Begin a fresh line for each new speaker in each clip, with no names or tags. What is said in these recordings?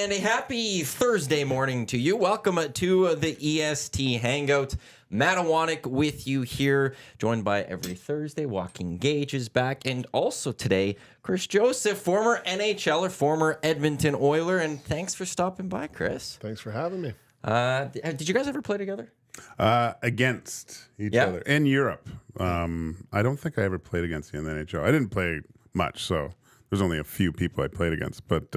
And a happy Thursday morning to you. Welcome to the EST Hangout. Matt Iwanyk with you here, joined by every Thursday. Joaquin Gage is back. And also today, Chris Joseph, former NHLer, former Edmonton Oiler. And thanks for stopping by, Chris.
Thanks for having me.
Did you guys ever play together?
Against each other in Europe. I don't think I ever played against you in the NHL. I didn't play much, so there's only a few people I played against. But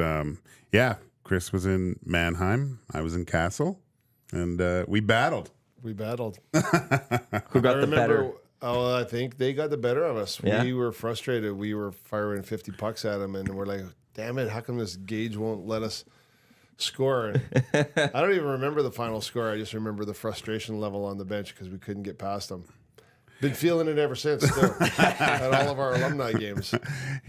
yeah, Chris was in Mannheim. I was in Castle, and we battled.
We battled.
Who got the better?
Oh, I think they got the better of us.
Yeah.
We were frustrated. We were firing 50 pucks at them, and we're like, damn it, how come this Gage won't let us score? And I don't even remember the final score. I just remember the frustration level on the bench because we couldn't get past them. Been feeling it ever since, still, at all of our alumni games.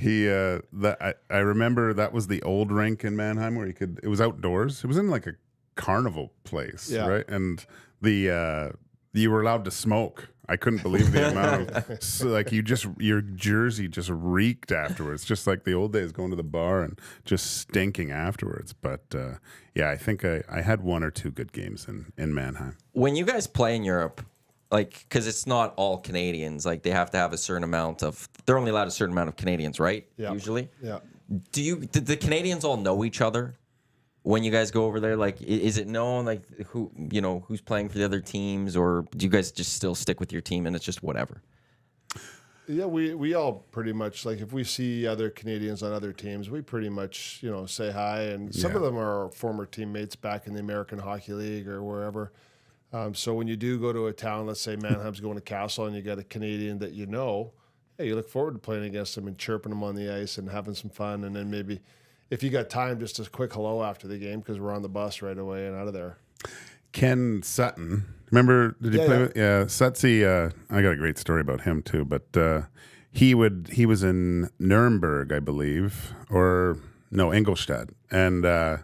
I remember that was the old rink in Mannheim where it was outdoors. It was in like a carnival place, right? And you were allowed to smoke. I couldn't believe the amount of your jersey just reeked afterwards, just like the old days, going to the bar and just stinking afterwards. But yeah, I think I had one or two good games in Mannheim.
When you guys play in Europe, because it's not all Canadians, like they have to have a certain amount of, they're only allowed a certain amount of Canadians, right?
Yeah.
Usually?
Yeah.
Did the Canadians all know each other when you guys go over there? Like, is it known, like, who's playing for the other teams, or do you guys just still stick with your team and it's just whatever?
Yeah, we all pretty much, like, if we see other Canadians on other teams, we pretty much, say hi. And some of them are former teammates back in the American Hockey League or wherever. So when you do go to a town, let's say Mannheim's going to Castle, and you got a Canadian that you know, hey, you look forward to playing against them and chirping them on the ice and having some fun. And then maybe if you got time, just a quick hello after the game because we're on the bus right away and out of there.
Ken Sutton, remember? Did you play with? Yeah, Sutsy. I got a great story about him too. But he was in Nuremberg, I believe, or no, Ingolstadt, and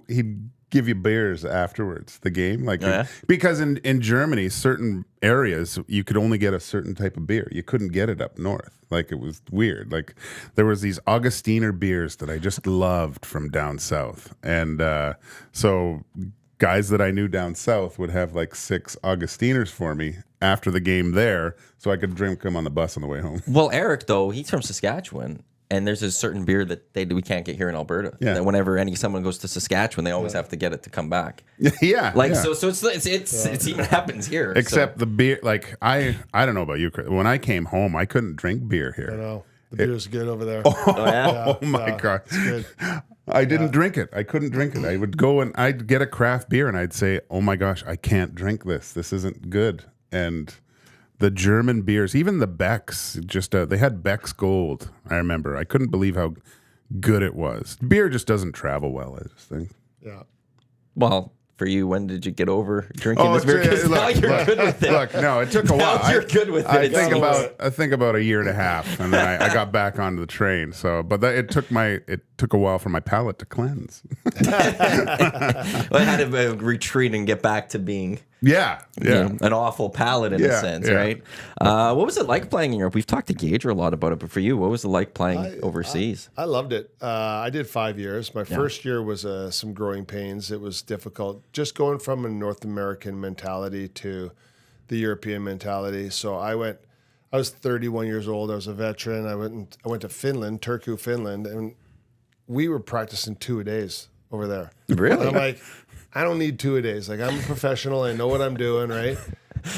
he'd give you beers afterwards the game, because in Germany, certain areas you could only get a certain type of beer. You couldn't get it up north. Like, it was weird. Like, there was these Augustiner beers that I just loved from down south, and so guys that I knew down south would have like 6 Augustiners for me after the game there, so I could drink them on the bus on the way home.
Well, Eric, though, he's from Saskatchewan. And there's a certain beer that we can't get here in Alberta. Yeah. That whenever someone goes to Saskatchewan, they always have to get it to come back.
Yeah.
So it's even happens here.
Except the beer, like I don't know about you, Chris. When I came home, I couldn't drink beer here.
I know. The beer's good over there.
Oh my God.
It's good.
I didn't drink it. I couldn't drink it. I would go and I'd get a craft beer and I'd say, oh my gosh, I can't drink this. This isn't good. And the German beers, even the Beck's, they had Beck's Gold. I remember. I couldn't believe how good it was. Beer just doesn't travel well, I just think.
Yeah.
Well, for you, when did you get over drinking this beer? Because now you're good with it.
Look, no, it took a while.
Now you're good with it.
I think about a year and a half, and then I got back onto the train. So, but it took a while for my palate to cleanse.
Well, I had to retreat and get back to being an awful palate in a sense, right? What was it like playing in Europe? We've talked to Gage a lot about it, but for you, what was it like playing overseas?
I loved it. I did 5 years. My first year was some growing pains. It was difficult, just going from a North American mentality to the European mentality. So I was 31 years old. I was a veteran. I went to Finland, Turku, Finland, and we were practicing 2-a-days over there.
Really?
And I'm like, I don't need 2-a-days. Like, I'm a professional. I know what I'm doing, right?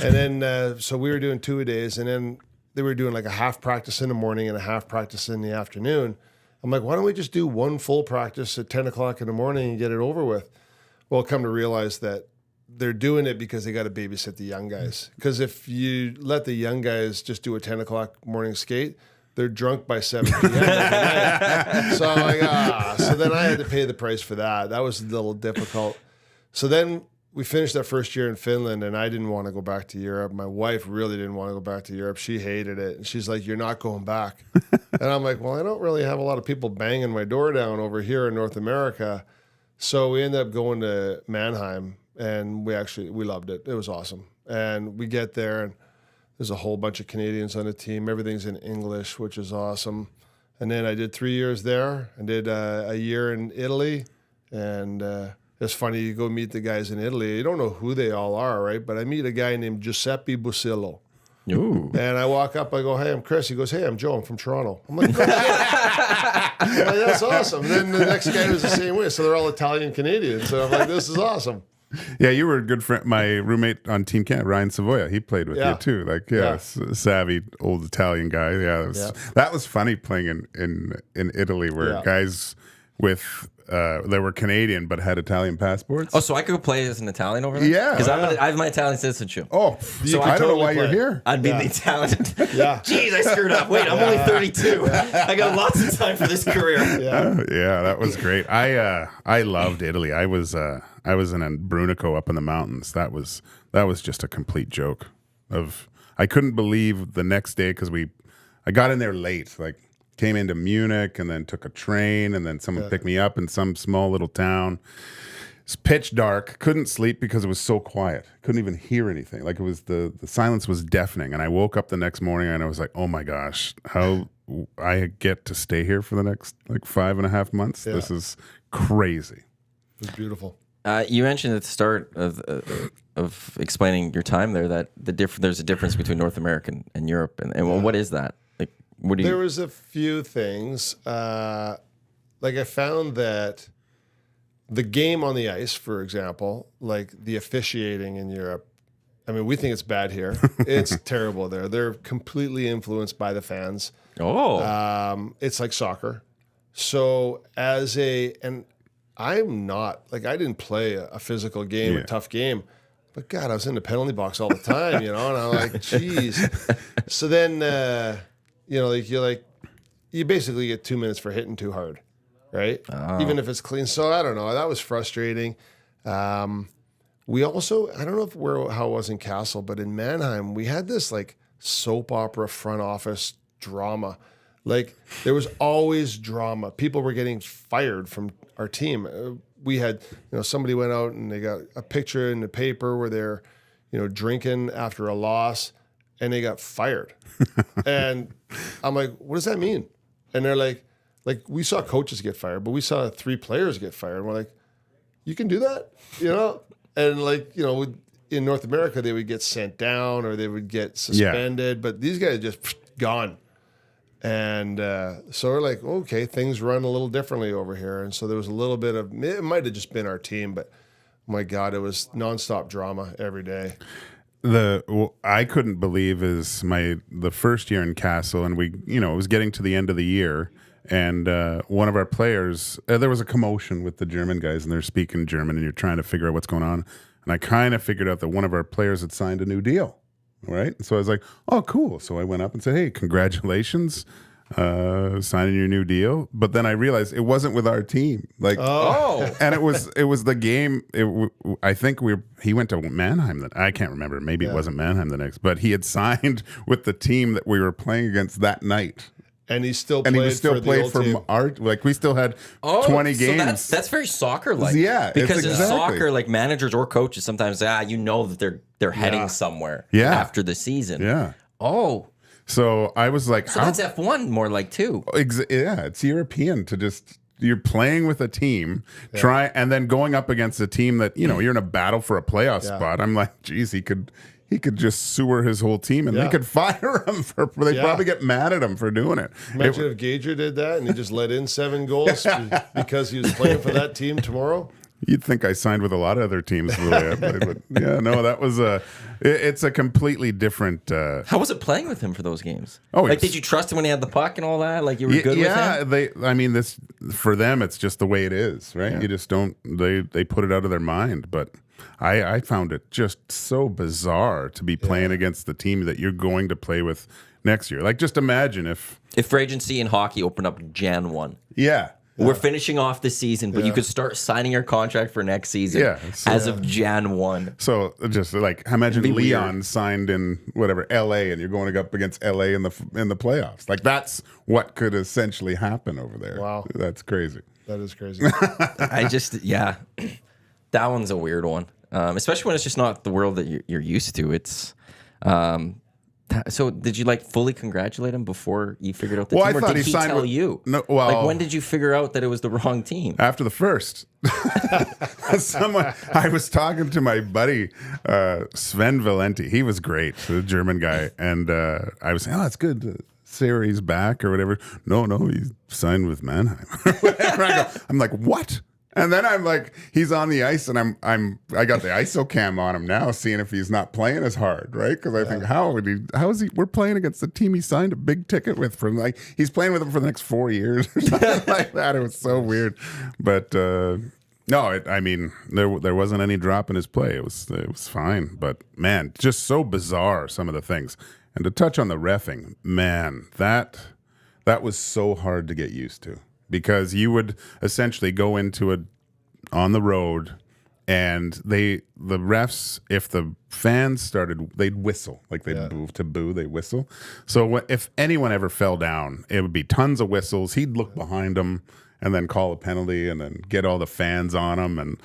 And then, so we were doing 2-a-days, and then they were doing like a half practice in the morning and a half practice in the afternoon. I'm like, why don't we just do one full practice at 10 o'clock in the morning and get it over with? Well, come to realize that they're doing it because they got to babysit the young guys. Because if you let the young guys just do a 10 o'clock morning skate, they're drunk by 7 p.m. So I'm like, So then I had to pay the price for that. That was a little difficult. So then we finished that first year in Finland, and I didn't want to go back to Europe. My wife really didn't want to go back to Europe. She hated it. And she's like, you're not going back. And I'm like, well, I don't really have a lot of people banging my door down over here in North America. So we ended up going to Mannheim, and we loved it. It was awesome. And we get there, and there's a whole bunch of Canadians on the team. Everything's in English, which is awesome. And then I did 3 years there. I did a year in Italy, And it's funny, you go meet the guys in Italy, you don't know who they all are, right? But I meet a guy named Giuseppe Busillo.
Ooh.
And I walk up, I go, hey, I'm Chris. He goes, hey, I'm Joe. I'm from Toronto. I'm like, that's awesome. And then the next guy was the same way. So they're all Italian Canadians. So I'm like, this is awesome.
Yeah, you were a good friend. My roommate on Team Canada, Ryan Savoya, he played with you too. Like, savvy old Italian guy. Yeah, that was funny playing in Italy where guys with they were Canadian but had Italian passports.
Oh, so I could go play as an Italian over there?
Yeah.
Because I have my Italian citizenship.
Oh, so I don't know why you're here.
I'd be the Italian.
Yeah.
Jeez, I screwed up. Wait, I'm only 32. I got lots of time for this career.
Yeah, that was great. I loved Italy. I was in Brunico up in the mountains. That was just a complete joke. I couldn't believe the next day because I got in there late. Like came into Munich and then took a train and then someone picked me up in some small little town. It's pitch dark. Couldn't sleep because it was so quiet. Couldn't even hear anything. Like it was the silence was deafening. And I woke up the next morning and I was like, oh my gosh, how I get to stay here for the next like 5.5 months. Yeah. This is crazy.
It's beautiful.
You mentioned at the start of explaining your time there that there's a difference between North America and Europe. And what is that? Like, what do you?
There was a few things. Like I found that the game on the ice, for example, like the officiating in Europe, I mean, we think it's bad here. It's terrible there. They're completely influenced by the fans.
Oh.
It's like soccer. So and I'm not, like I didn't play a physical game, a tough game, but God, I was in the penalty box all the time, and I'm like, geez. So then, you basically get 2 minutes for hitting too hard, right? Oh. Even if it's clean. So I don't know. That was frustrating. We also, I don't know how it was in Kassel, but in Mannheim, we had this like soap opera front office drama. Like there was always drama. People were getting fired from our team. We had, somebody went out and they got a picture in the paper where they're, drinking after a loss and they got fired. And I'm like, what does that mean? And they're like we saw coaches get fired, but we saw 3 players get fired. And we're like, you can do that? And in North America, they would get sent down or they would get suspended, but these guys just gone. And so we're like, okay, things run a little differently over here. And so there was a little bit of, it might have just been our team, but my God, it was nonstop drama every day.
I couldn't believe is the first year in Kassel, and it was getting to the end of the year, and one of our players, there was a commotion with the German guys, and they're speaking German, and you're trying to figure out what's going on. And I kind of figured out that one of our players had signed a new deal. Right. So I was like, oh, cool. So I went up and said, hey, congratulations, signing your new deal. But then I realized it wasn't with our team. Like, and it was the game. I think he went to Mannheim. I can't remember. Maybe it wasn't Mannheim the next, but he had signed with the team that we were playing against that night.
And he still played
for our, like we still had 20 games.
So that's very soccer-like.
Yeah,
because in soccer, like managers or coaches sometimes that they're heading somewhere after the season.
Yeah.
Oh.
So I was like,
so that's F1 more like too.
Yeah, it's European to just you're playing with a team, and then going up against a team that you're in a battle for a playoff spot. I'm like, geez, he could just sewer his whole team and they could fire him they'd probably get mad at him for doing it.
Imagine if Gager did that and he just let in 7 goals because he was playing for that team tomorrow.
You'd think I signed with a lot of other teams the way I played, but that was it's a completely different.
How was it playing with him for those games?
Oh,
did you trust him when he had the puck and all that? Like you were good with him?
This for them, it's just the way it is, right? Yeah. You just don't. They put it out of their mind, but. I found it just so bizarre to be playing against the team that you're going to play with next year. Like, just imagine if
free agency in hockey opened up Jan 1.
Yeah.
We're finishing off the season, but you could start signing your contract for next season as of Jan 1.
So just like imagine Leon signed in whatever LA, and you're going up against LA in the playoffs. Like that's what could essentially happen over there.
Wow,
that's crazy.
That is crazy.
That one's a weird one, especially when it's just not the world that you're used to. It's So did you like fully congratulate him before you figured out the
Well,
team,
I
or
thought
did
he
he
signed
tell
with-
you?
No, well-
like when did you figure out that it was the wrong team?
After the first, I was talking to my buddy Sven Valenti. He was great, the German guy, and I was saying, "Oh, it's good. Sarah's back or whatever." No, he signed with Mannheim. I'm like, what? And then I'm like, he's on the ice, and I got the ISO cam on him now, seeing if he's not playing as hard, right? Because I think how is he? We're playing against the team he signed a big ticket with for like he's playing with him for the next 4 years or something like that. It was so weird, but no, I mean there wasn't any drop in his play. It was fine, but man, just so bizarre some of the things. And to touch on the reffing, man, that was so hard to get used to. Because you would essentially go into on the road, and the refs, if the fans started, they'd whistle, like they'd boo, they whistle. So if anyone ever fell down, it would be tons of whistles. He'd look behind him and then call a penalty, and then get all the fans on him, and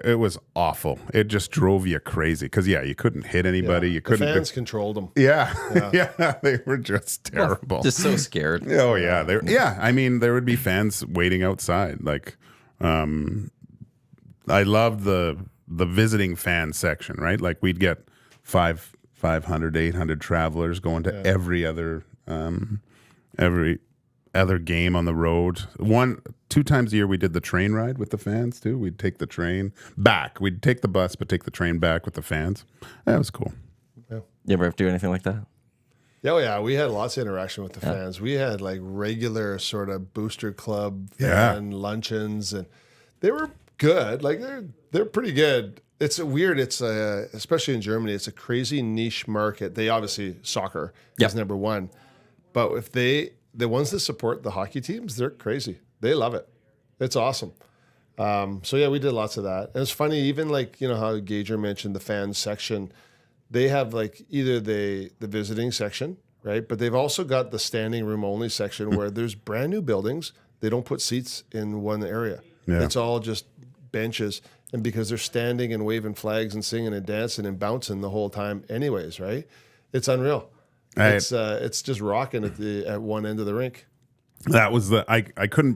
it was awful. It just drove you crazy because you couldn't hit anybody. You couldn't.
The fans controlled them.
Yeah, they were just terrible.
Just so scared.
Oh yeah, I mean, there would be fans waiting outside. Like, I loved the visiting fan section, right? Like we'd get 500, 800 travelers going to every other game on the road. 2 times a year we did the train ride with the fans too. We'd take the train back. We'd take the bus, but take the train back with the fans. That was cool.
You ever have to do anything like that?
Yeah, we had lots of interaction with the fans. We had like regular sort of booster club fan luncheons, and they were good. Like they're pretty good. It's weird. It's especially in Germany, it's a crazy niche market. They obviously soccer is number one, but if the ones that support the hockey teams, they're crazy. They love it. It's awesome. So yeah, we did lots of that. And it's funny, even like, how Gager mentioned the fan section, they have like either the visiting section, right? But they've also got the standing room only section where there's brand new buildings. They don't put seats in one area. Yeah. It's all just benches. And because they're standing and waving flags and singing and dancing and bouncing the whole time anyways, right? It's unreal. It's just rocking at one end of the rink.
That was I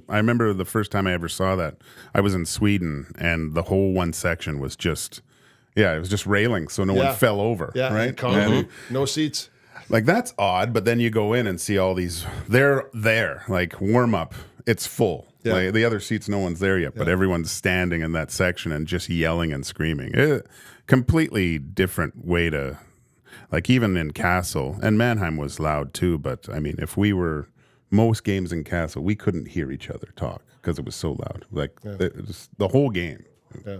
remember the first time I ever saw that. I was in Sweden, and the whole one section was just, it was just railing so no one fell over. Yeah, right?
No seats.
Like, that's odd, but then you go in and see all these, they're there, like warm up, it's full. Yeah. Like, the other seats, no one's there yet, but everyone's standing in that section and just yelling and screaming. Completely different way to, like, even in Castle, and Mannheim was loud too, but I mean, if we were, most games in Castle, we couldn't hear each other talk because it was so loud. Like, the whole game.
Yeah.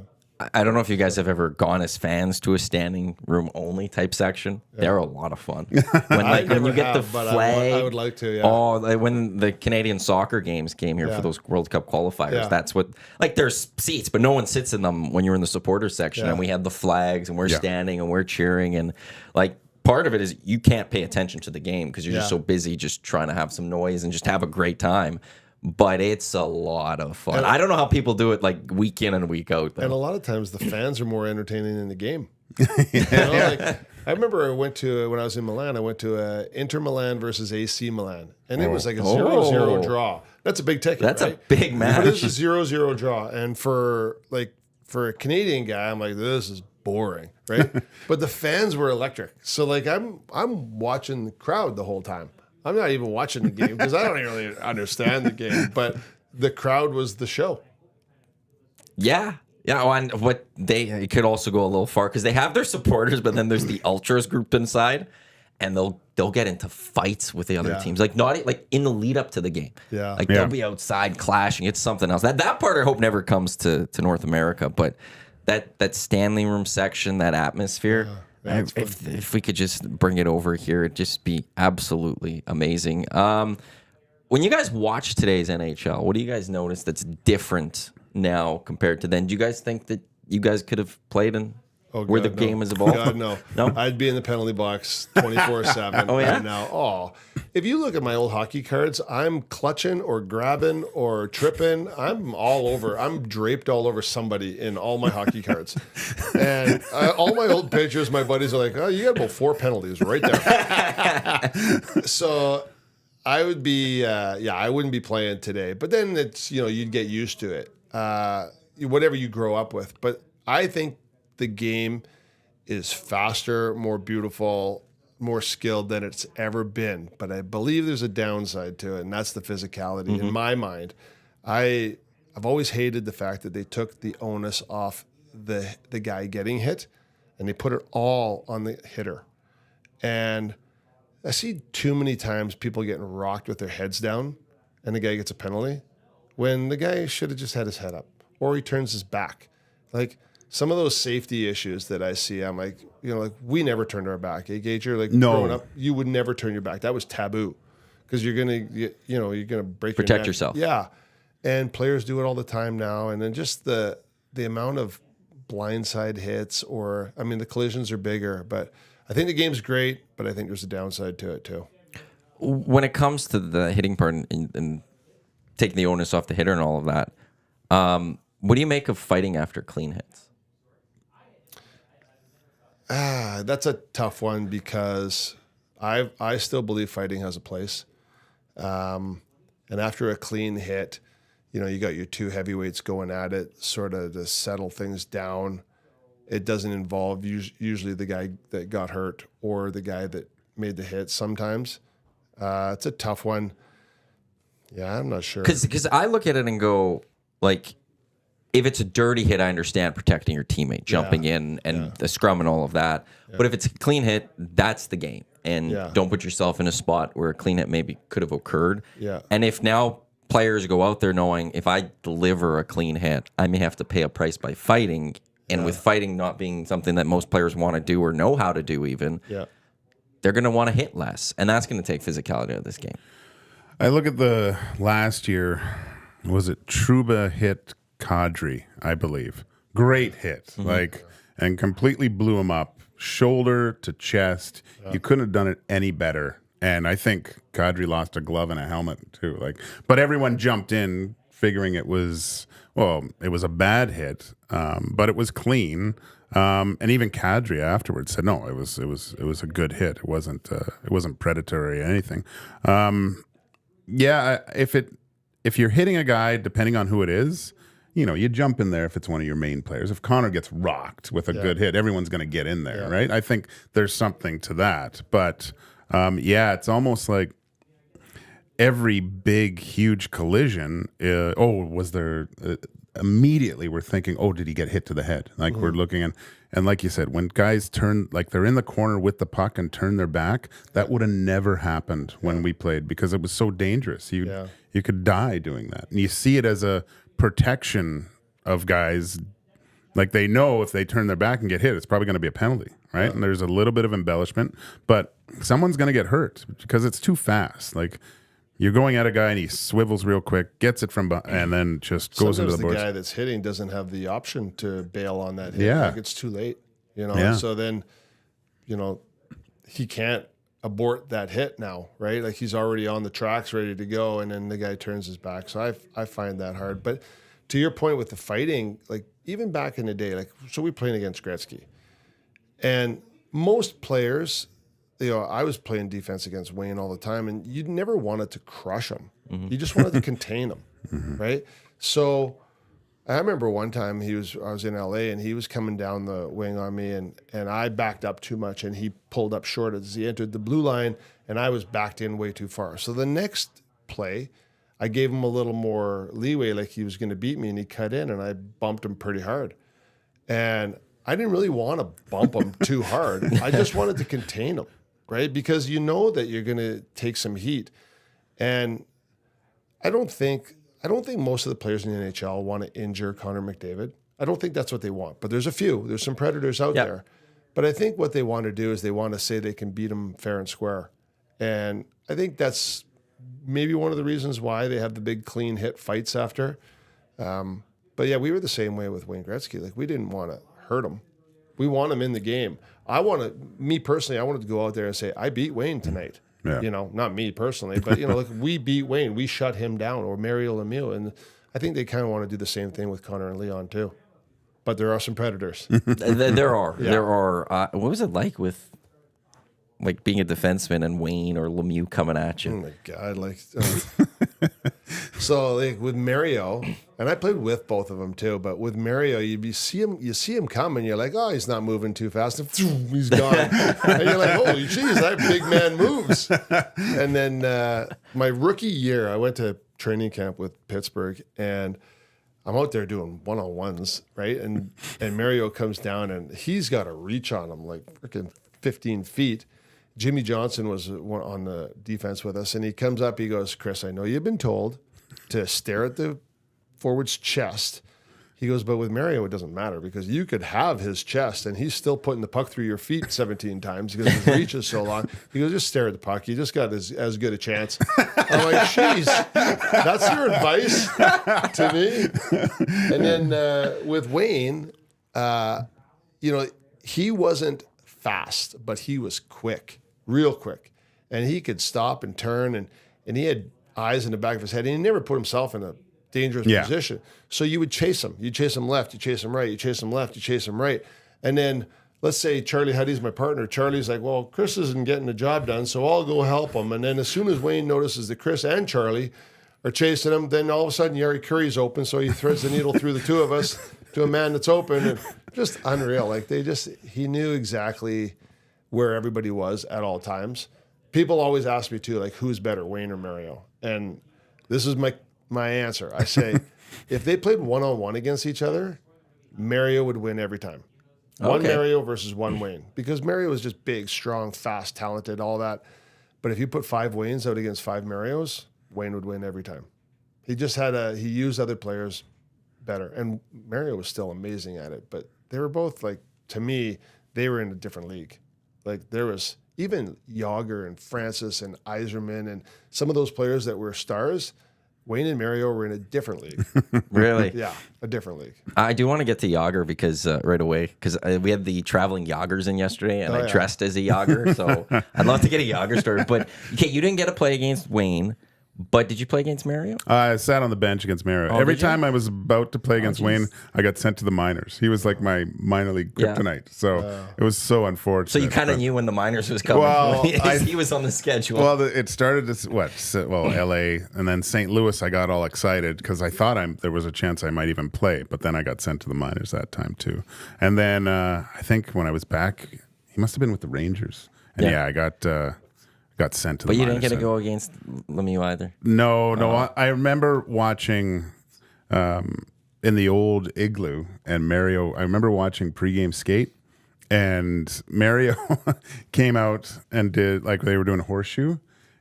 I don't know if you guys have ever gone as fans to a standing room only type section. They're a lot of fun. When you get the flag,
I would like to. Yeah.
Oh, when the Canadian soccer games came here for those World Cup qualifiers, that's what. Like, there's seats, but no one sits in them when you're in the supporter section. And we had the flags, and we're standing and we're cheering, and like. Part of it is you can't pay attention to the game because you're just so busy just trying to have some noise and just have a great time. But it's a lot of fun. And I don't know how people do it like week in and week out. Though.
And a lot of times the fans are more entertaining than the game. Like, I remember when I was in Milan, I went to Inter Milan versus AC Milan. And it was like a 0-0 draw. That's a big ticket,
That's
right?
a big match.
But it's a 0-0 draw. And for a Canadian guy, I'm like, this is boring, right? But the fans were electric. So like I'm watching the crowd the whole time. I'm not even watching the game because I don't really understand the game, but the crowd was the show.
Yeah. Yeah, and it could also go a little far because they have their supporters, but then there's the ultras grouped inside, and they'll get into fights with the other teams, like not like in the lead up to the game.
Yeah,
like they'll be outside clashing. It's something else. That part I hope never comes to North America, but that standing room section, that atmosphere. If we could just bring it over here, it'd just be absolutely amazing. When you guys watch today's NHL, what do you guys notice that's different now compared to then? Do you guys think that you guys could have played in where the game has evolved?
God, no.
No?
I'd be in the penalty box 24/7
Oh, yeah?
right now. Oh, if you look at my old hockey cards, I'm clutching or grabbing or tripping. I'm all over. I'm draped all over somebody in all my hockey cards. And all my old pictures, my buddies are like, oh, you got about 4 penalties right there. So I would be, I wouldn't be playing today. But then it's, you'd get used to it. Whatever you grow up with. But I think the game is faster, more beautiful, more skilled than it's ever been. But I believe there's a downside to it, and that's the physicality. In my mind, I've always hated the fact that they took the onus off the guy getting hit, and they put it all on the hitter. And I see too many times people getting rocked with their heads down, and the guy gets a penalty, when the guy should have just had his head up, or he turns his back. Like, some of those safety issues that I see, I'm like, we never turned our back. Hey, Gage, growing up, you would never turn your back. That was taboo, because you're gonna
Protect yourself.
Yeah, and players do it all the time now. And then just the amount of blindside hits, the collisions are bigger. But I think the game's great, but I think there's a downside to it too.
When it comes to the hitting part and taking the onus off the hitter and all of that, what do you make of fighting after clean hits?
That's a tough one, because I still believe fighting has a place. And after a clean hit, you got your 2 heavyweights going at it, sort of to settle things down. It doesn't involve usually the guy that got hurt or the guy that made the hit sometimes. It's a tough one. Yeah, I'm not sure.
Because I look at it and go, like, if it's a dirty hit, I understand protecting your teammate, jumping in and the scrum and all of that. Yeah. But if it's a clean hit, that's the game. And don't put yourself in a spot where a clean hit maybe could have occurred.
Yeah.
And if now players go out there knowing, if I deliver a clean hit, I may have to pay a price by fighting. And with fighting not being something that most players want to do or know how to do even, they're going to want to hit less. And that's going to take physicality out of this game.
I look at the last year, was it Trouba hit Kadri, I believe. Great hit, and completely blew him up, shoulder to chest. You couldn't have done it any better. And I think Kadri lost a glove and a helmet too. But everyone jumped in figuring it was a bad hit, but it was clean. And even Kadri afterwards said, no, it was a good hit. It wasn't predatory or anything. If you're hitting a guy, depending on who it is, you jump in there if it's one of your main players. If Connor gets rocked with a good hit, everyone's going to get in there, right? I think there's something to that. But, it's almost like every big, huge collision, was there... immediately we're thinking, did he get hit to the head? We're looking and like you said, when guys turn, they're in the corner with the puck and turn their back, that would have never happened when we played, because it was so dangerous. You could die doing that. And you see it as a protection of guys. They know if they turn their back and get hit, it's probably going to be a penalty, right? And there's a little bit of embellishment, but someone's going to get hurt because it's too fast. You're going at a guy and he swivels real quick, gets it from behind, and then just goes into the boards.
The guy that's hitting doesn't have the option to bail on that hit.
Yeah.
It's too late, So then, he can't abort that hit now, right? He's already on the tracks ready to go, and then the guy turns his back. So I find that hard. But to your point with the fighting, even back in the day, so we're playing against Gretzky. And most players... I was playing defense against Wayne all the time, and you never wanted to crush him. You just wanted to contain him, right? So I remember one time I was in LA, and he was coming down the wing on me, and I backed up too much, and he pulled up short as he entered the blue line, and I was backed in way too far. So the next play, I gave him a little more leeway, like he was going to beat me, and he cut in, and I bumped him pretty hard. And I didn't really want to bump him too hard. I just wanted to contain him. Right? Because you know that you're going to take some heat. And I don't think most of the players in the NHL want to injure Connor McDavid. I don't think that's what they want. But there's a few. There's some predators out there. But I think what they want to do is they want to say they can beat him fair and square. And I think that's maybe one of the reasons why they have the big clean hit fights after. But we were the same way with Wayne Gretzky. We didn't want to hurt him. We want him in the game. Me personally, I wanted to go out there and say, I beat Wayne tonight.
Yeah.
You know, not me personally, but, you know, like we beat Wayne. We shut him down, or Mario Lemieux. And I think they kind of want to do the same thing with Connor and Leon too. But there are some predators.
There are. What was it like with being a defenseman and Wayne or Lemieux coming at you?
Oh my God! So with Mario, and I played with both of them too. But with Mario, you see him come, and you're like, oh, he's not moving too fast, and he's gone. And you're like, holy jeez, that big man moves. And then my rookie year, I went to training camp with Pittsburgh, and I'm out there doing one-on-ones, right? And Mario comes down, and he's got a reach on him like freaking 15 feet. Jimmy Johnson was on the defense with us, and he comes up, he goes, Chris, I know you've been told to stare at the forward's chest. He goes, but with Mario, it doesn't matter because you could have his chest, and he's still putting the puck through your feet 17 times because his reach is so long. He goes, just stare at the puck. You just got as good a chance. I'm like, geez, that's your advice to me? And then with Wayne, he wasn't fast, but he was quick, real quick. And he could stop and turn, and he had eyes in the back of his head, and he never put himself in a dangerous position. So you would chase him. You chase him left, you chase him right, you chase him left, you chase him right. And then let's say Charlie Huddy's my partner. Charlie's like, well, Chris isn't getting the job done, so I'll go help him. And then as soon as Wayne notices that Chris and Charlie are chasing him, then all of a sudden Yari Curry's open, so he threads the needle through the two of us to a man that's open. And just unreal. He knew exactly where everybody was at all times. People always ask me too, like, who's better, Wayne or Mario? And this is my answer. I say, if they played one-on-one against each other, Mario would win every time. One Mario versus one Wayne. Because Mario is just big, strong, fast, talented, all that. But if you put 5 Waynes out against 5 Marios, Wayne would win every time. He just he used other players better. And Mario was still amazing at it. But they were both, to me, they were in a different league. There was even Yager and Francis and Yzerman and some of those players that were stars. Wayne and Mario were in a different league.
Really?
Yeah, a different league.
I do want to get to Yager because right away, because we had the traveling Yagers in yesterday, and I dressed as a Yager, so I'd love to get a Yager story. But okay, you didn't get to play against Wayne, but did you play against Mario?
I sat on the bench against Mario. Every time I was about to play against Wayne, I got sent to the minors. He was like my minor league kryptonite. So it was so unfortunate.
So you kind of knew when the minors was coming.
Well,
he was on the schedule.
Well, it started as L.A. and then St. Louis. I got all excited because I thought there was a chance I might even play, but then I got sent to the minors that time too. And then I think when I was back, he must have been with the Rangers. And I got sent to the minors. But you didn't get
to go against Lemieux either?
No. I remember watching in the old igloo, and Mario, I remember watching pregame skate, and Mario came out and did, they were doing a horseshoe,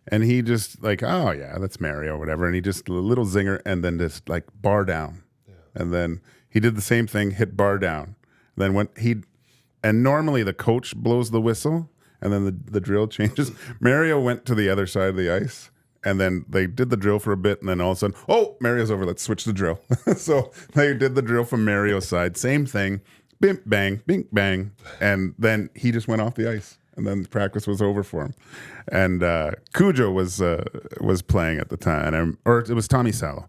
and he just oh yeah, that's Mario, whatever, and he just a little zinger, and then just bar down. Yeah. And then he did the same thing, hit bar down. Then and normally the coach blows the whistle, and then the drill changes. Mario went to the other side of the ice, and then they did the drill for a bit, and then all of a sudden, oh, Mario's over, let's switch the drill. So they did the drill from Mario's side, same thing, bing, bang, bing, bang, and then he just went off the ice, and then practice was over for him. And Cujo was playing at the time, or it was Tommy Salo.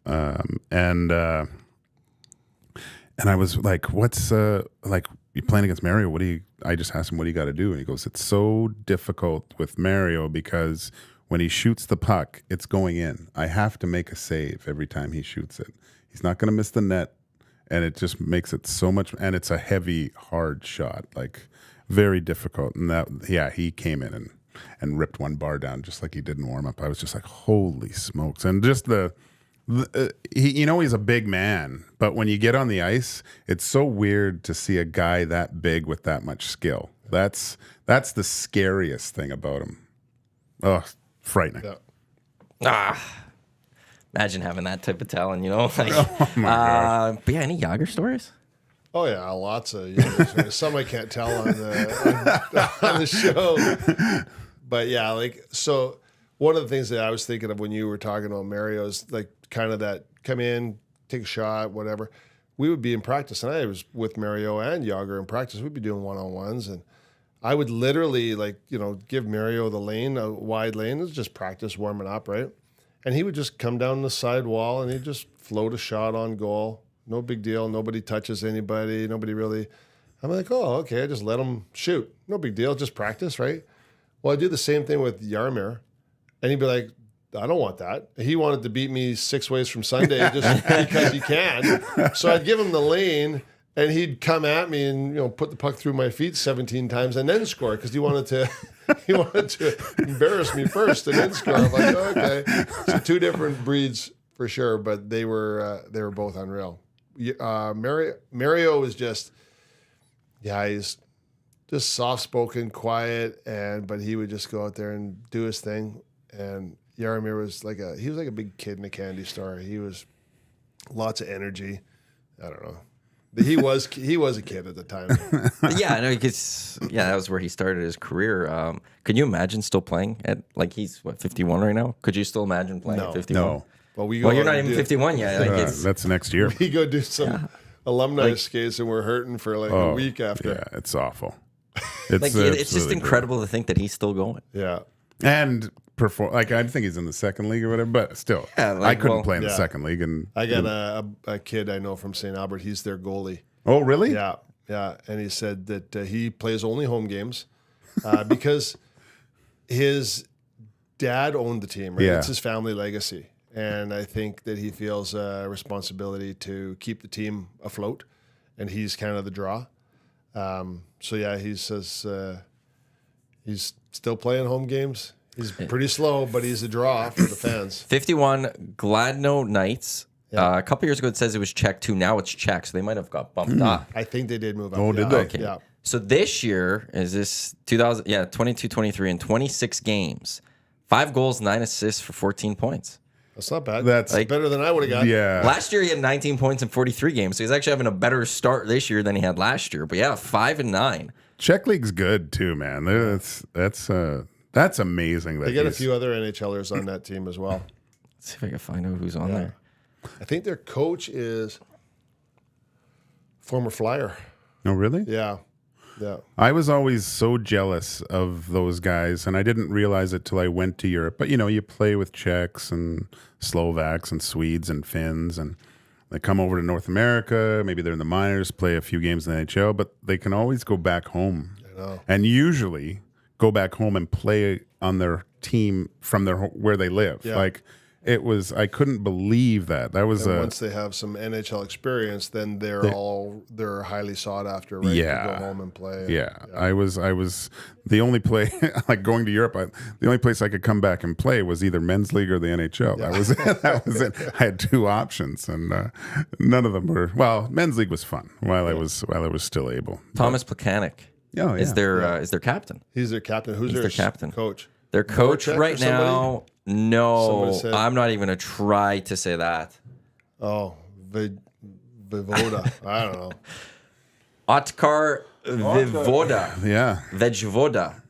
And I was like, what's you playing against Mario? I just asked him, what do you got to do? And he goes, it's so difficult with Mario because when he shoots the puck, it's going in. I have to make a save every time he shoots it. He's not going to miss the net, and it just makes it so much. And it's a heavy, hard shot, very difficult. And he came in and ripped one bar down just like he did in warm up. I was just like, holy smokes! And just he's a big man, but when you get on the ice, it's so weird to see a guy that big with that much skill. That's the scariest thing about him. Oh, frightening.
Yeah.
Imagine having that type of talent, oh
my gosh.
But yeah, any Yager stories?
Oh yeah, lots of stories. Some I can't tell on the show. But yeah, so one of the things that I was thinking of when you were talking about Mario is kind of that come in, take a shot, whatever. we would be in practice, and I was with Mario and Yager in practice. We'd be doing one-on-ones, and I would literally give Mario the lane, a wide lane. It was just practice warming up, right? And he would just come down the side wall and he'd just float a shot on goal. No big deal. Nobody touches anybody. Nobody really. I'm like, oh, okay. I just let him shoot. No big deal. Just practice, right? Well, I do the same thing with Jaromir, and he'd be like, I don't want that. He wanted to beat me 6 ways from Sunday just because he can. So I'd give him the lane, and he'd come at me and put the puck through my feet 17 times and then score because he wanted to embarrass me first and then score. I'm like, okay, so 2 different breeds for sure, but they were both unreal. Mario was just, he's just soft spoken, quiet, but he would just go out there and do his thing. And Jaromir was like a big kid in a candy store. He was lots of energy. I don't know. He was a kid at the time.
Yeah, I know, because that was where he started his career. Could you imagine still playing at he's 51 right now? Could you still imagine playing at 51?
No.
Well,
you're not even 51 yet.
That's next year.
We go do some alumni skates, and we're hurting for a week after.
Yeah, it's awful.
It's just incredible to think that he's still going.
Yeah,
and perform. I think he's in the second league or whatever, but still, I couldn't play in the second league. And
I got a kid I know from St. Albert. He's their goalie.
Oh, really?
Yeah, and he said that he plays only home games because his dad owned the team. Right?
Yeah.
It's his family legacy, and I think that he feels a responsibility to keep the team afloat, and he's kind of the draw. So he says he's still playing home games. He's pretty slow, but he's a draw for the fans.
51 Gladno Knights. A couple years ago, it says it was Czech too. Now it's Czech, so they might have got bumped up.
I think they did move up.
Oh, did they?
Okay.
Yeah.
So this year is this 22-23 in 26 games. 5 goals, 9 assists for 14 points.
That's not bad.
That's
better than I would have got.
Yeah.
Last year he had 19 points in 43 games, so he's actually having a better start this year than he had last year. But 5 and 9.
Czech League's good too, man. That's amazing.
They got a few other NHLers on that team as well.
Let's see if I can find out who's on there.
I think their coach is former Flyer.
Oh, really?
Yeah.
I was always so jealous of those guys, and I didn't realize it till I went to Europe. But you play with Czechs and Slovaks and Swedes and Finns, and they come over to North America. Maybe they're in the minors, play a few games in the NHL, but they can always go back home.
I know.
And usually go back home and play on their team from where they live.
Yeah.
I couldn't believe that. That was
once they have some NHL experience, then they're highly sought after, right? To go home and play.
Yeah. I was the only play going to Europe. The only place I could come back and play was either men's league or the NHL. Yeah. That was it. I had 2 options, and none of them were. Well, men's league was fun while I was still able.
Thomas Plekanec is their captain.
He's their captain. Who's
their captain?
Coach.
Their coach
Voracek
right now. No,
said,
I'm not even going to try to say that.
Oh, Vivoda. I don't know.
Otkar Vivoda.
Yeah.
Vejvoda.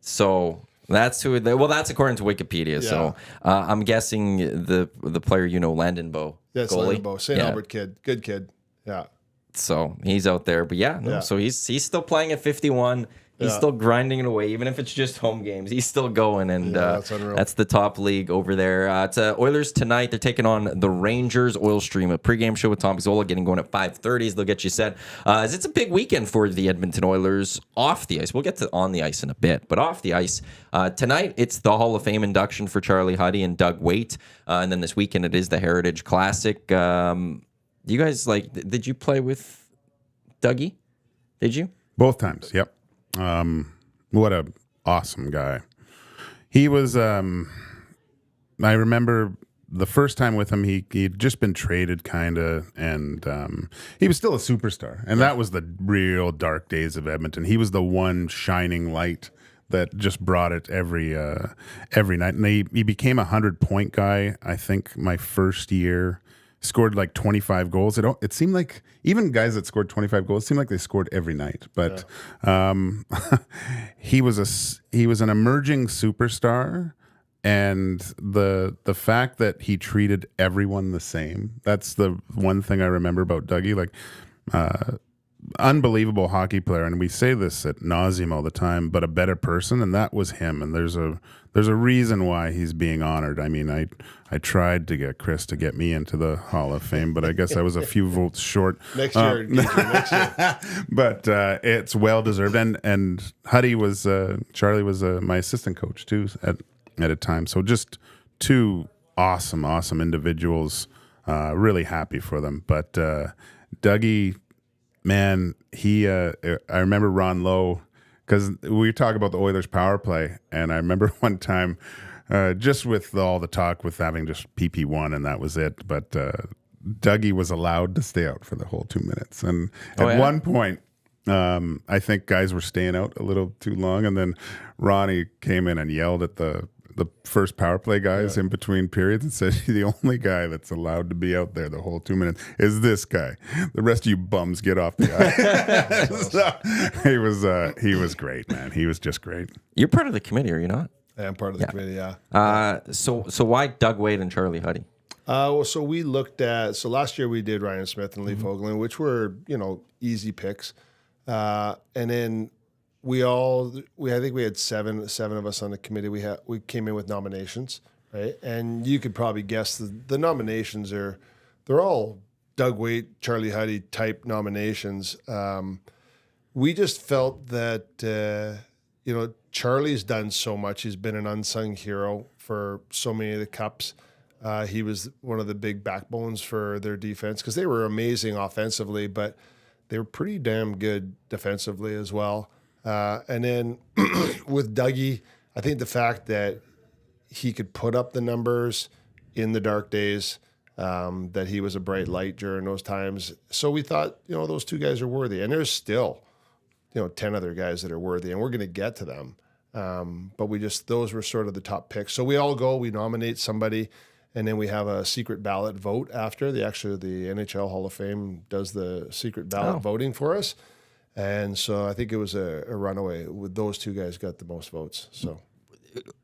So that's who. That's according to Wikipedia.
Yeah.
So I'm guessing the player Landenbo.
Yeah, it's
goalie.
Landenbo. St. Albert kid. Good kid. Yeah.
So he's out there. But so he's still playing at 51. He's still grinding it away, even if it's just home games. He's still going, and that's the top league over there. It's Oilers tonight. They're taking on the Rangers. Oil Stream, a pregame show with Tom Pizzola, getting going at 5:30. They'll get you set. As it's a big weekend for the Edmonton Oilers off the ice. We'll get to on the ice in a bit, but off the ice tonight, it's the Hall of Fame induction for Charlie Huddy and Doug Waite, and then this weekend it is the Heritage Classic. You guys did you play with Dougie? Did you?
Both times. Yep. What a awesome guy. He was, I remember the first time with him, he'd just been traded kind of, and he was still a superstar. And that was the real dark days of Edmonton. He was the one shining light that just brought it every night. And he became a 100-point guy, I think, my first year. Scored 25 goals. It seemed like even guys that scored 25 goals seemed like they scored every night. But he was an emerging superstar And the fact that he treated everyone the same, that's the one thing I remember about Dougie. Like, unbelievable hockey player, and we say this at nauseum all the time, but a better person, and that was him. And there's a reason why he's being honored. I mean, I tried to get Chris to get me into the Hall of Fame, but I guess I was a few votes short.
Next year.
But it's well deserved. And Huddy was Charlie was my assistant coach too at a time. So just two awesome individuals. Really happy for them. But Dougie, man, I remember Ron Lowe, because we talk about the Oilers power play, and I remember one time, just with all the talk with having just PP1 and that was it, but Dougie was allowed to stay out for the whole 2 minutes. And at one point, I think guys were staying out a little too long, and then Ronnie came in and yelled at the first power play guys in between periods and said, the only guy that's allowed to be out there the whole 2 minutes is this guy. The rest of you bums get off the ice. So, he was great, man. He was just great.
You're part of the committee, are you not?
I am part of the committee,
So why Doug Wade and Charlie Huddy?
So we looked at, last year we did Ryan Smith and Lee Fogelin, which were, easy picks. And then I think we had seven of us on the committee. We came in with nominations, right? And you could probably guess the nominations they're all Doug Wade, Charlie Huddy type nominations. We just felt that, Charlie's done so much. He's been an unsung hero for so many of the cups. He was one of the big backbones for their defense, because they were amazing offensively, but they were pretty damn good defensively as well. And then with Dougie, I think the fact that he could put up the numbers in the dark days, that he was a bright light during those times. So we thought, those two guys are worthy. And there's still, 10 other guys that are worthy, and we're going to get to them. But those were sort of the top picks. So we nominate somebody, and then we have a secret ballot vote after. The NHL Hall of Fame does the secret ballot voting for us. And so I think it was a runaway. With those two guys got the most votes. So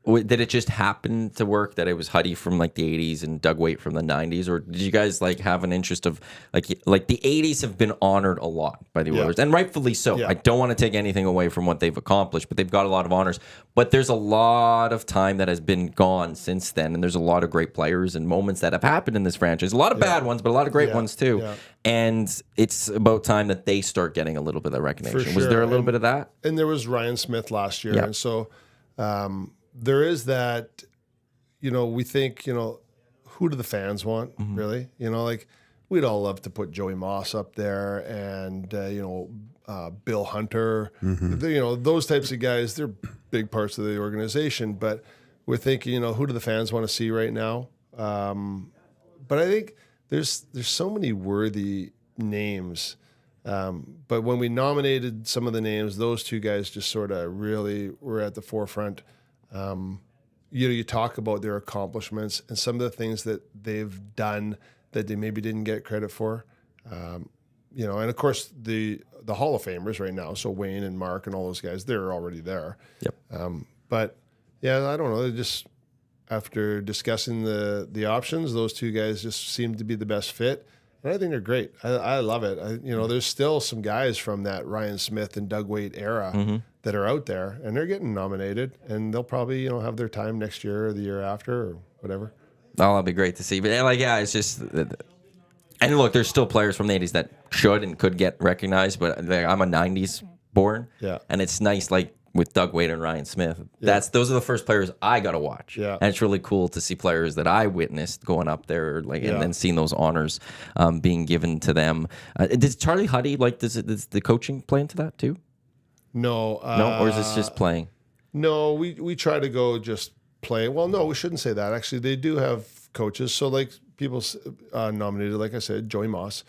did it just happen to work that it was Huddy from like the 80s and Doug Wade from the 90s, or did you guys like have an interest of like the 80s have been honored a lot by the Oilers, and rightfully so.
Yeah.
I don't want to take anything away from what they've accomplished, but they've got a lot of honors. But there's a lot of time that has been gone since then, and there's a lot of great players and moments that have happened in this franchise. A lot of bad ones, but a lot of great ones too. Yeah. And it's about time that they start getting a little bit of recognition.
For sure.
Was there a little bit of that?
And there was Ryan Smith last year, and so. There is that, we think, who do the fans want, really? Like we'd all love to put Joey Moss up there and, Bill Hunter, those types of guys, they're big parts of the organization, but we're thinking, who do the fans want to see right now? But I think there's so many worthy names. But when we nominated some of the names, those two guys just sort of really were at the forefront. You talk about their accomplishments and some of the things that they've done that they maybe didn't get credit for. And of course the Hall of Famers right now, so Wayne and Mark and all those guys, they're already there. Yep. But yeah, I don't know. They just, after discussing the options, those two guys just seem to be the best fit. And I think they're great. I love it. There's still some guys from that Ryan Smith and Doug Wade era that are out there, and they're getting nominated, and they'll probably have their time next year or the year after or whatever.
Oh, that'll be great to see. But it's just, and look, there's still players from the 80s that should and could get recognized, but I'm a 90s born, and it's nice, like with Doug Wade and Ryan Smith. Those are the first players I got to watch. Yeah. And it's really cool to see players that I witnessed going up there, and then seeing those honors being given to them. Does Charlie Huddy, does the coaching play into that too?
No.
No, or is this just playing?
No, we try to go just play. Well, no, we shouldn't say that. Actually, they do have coaches. So people nominated, like I said, Joey Moss,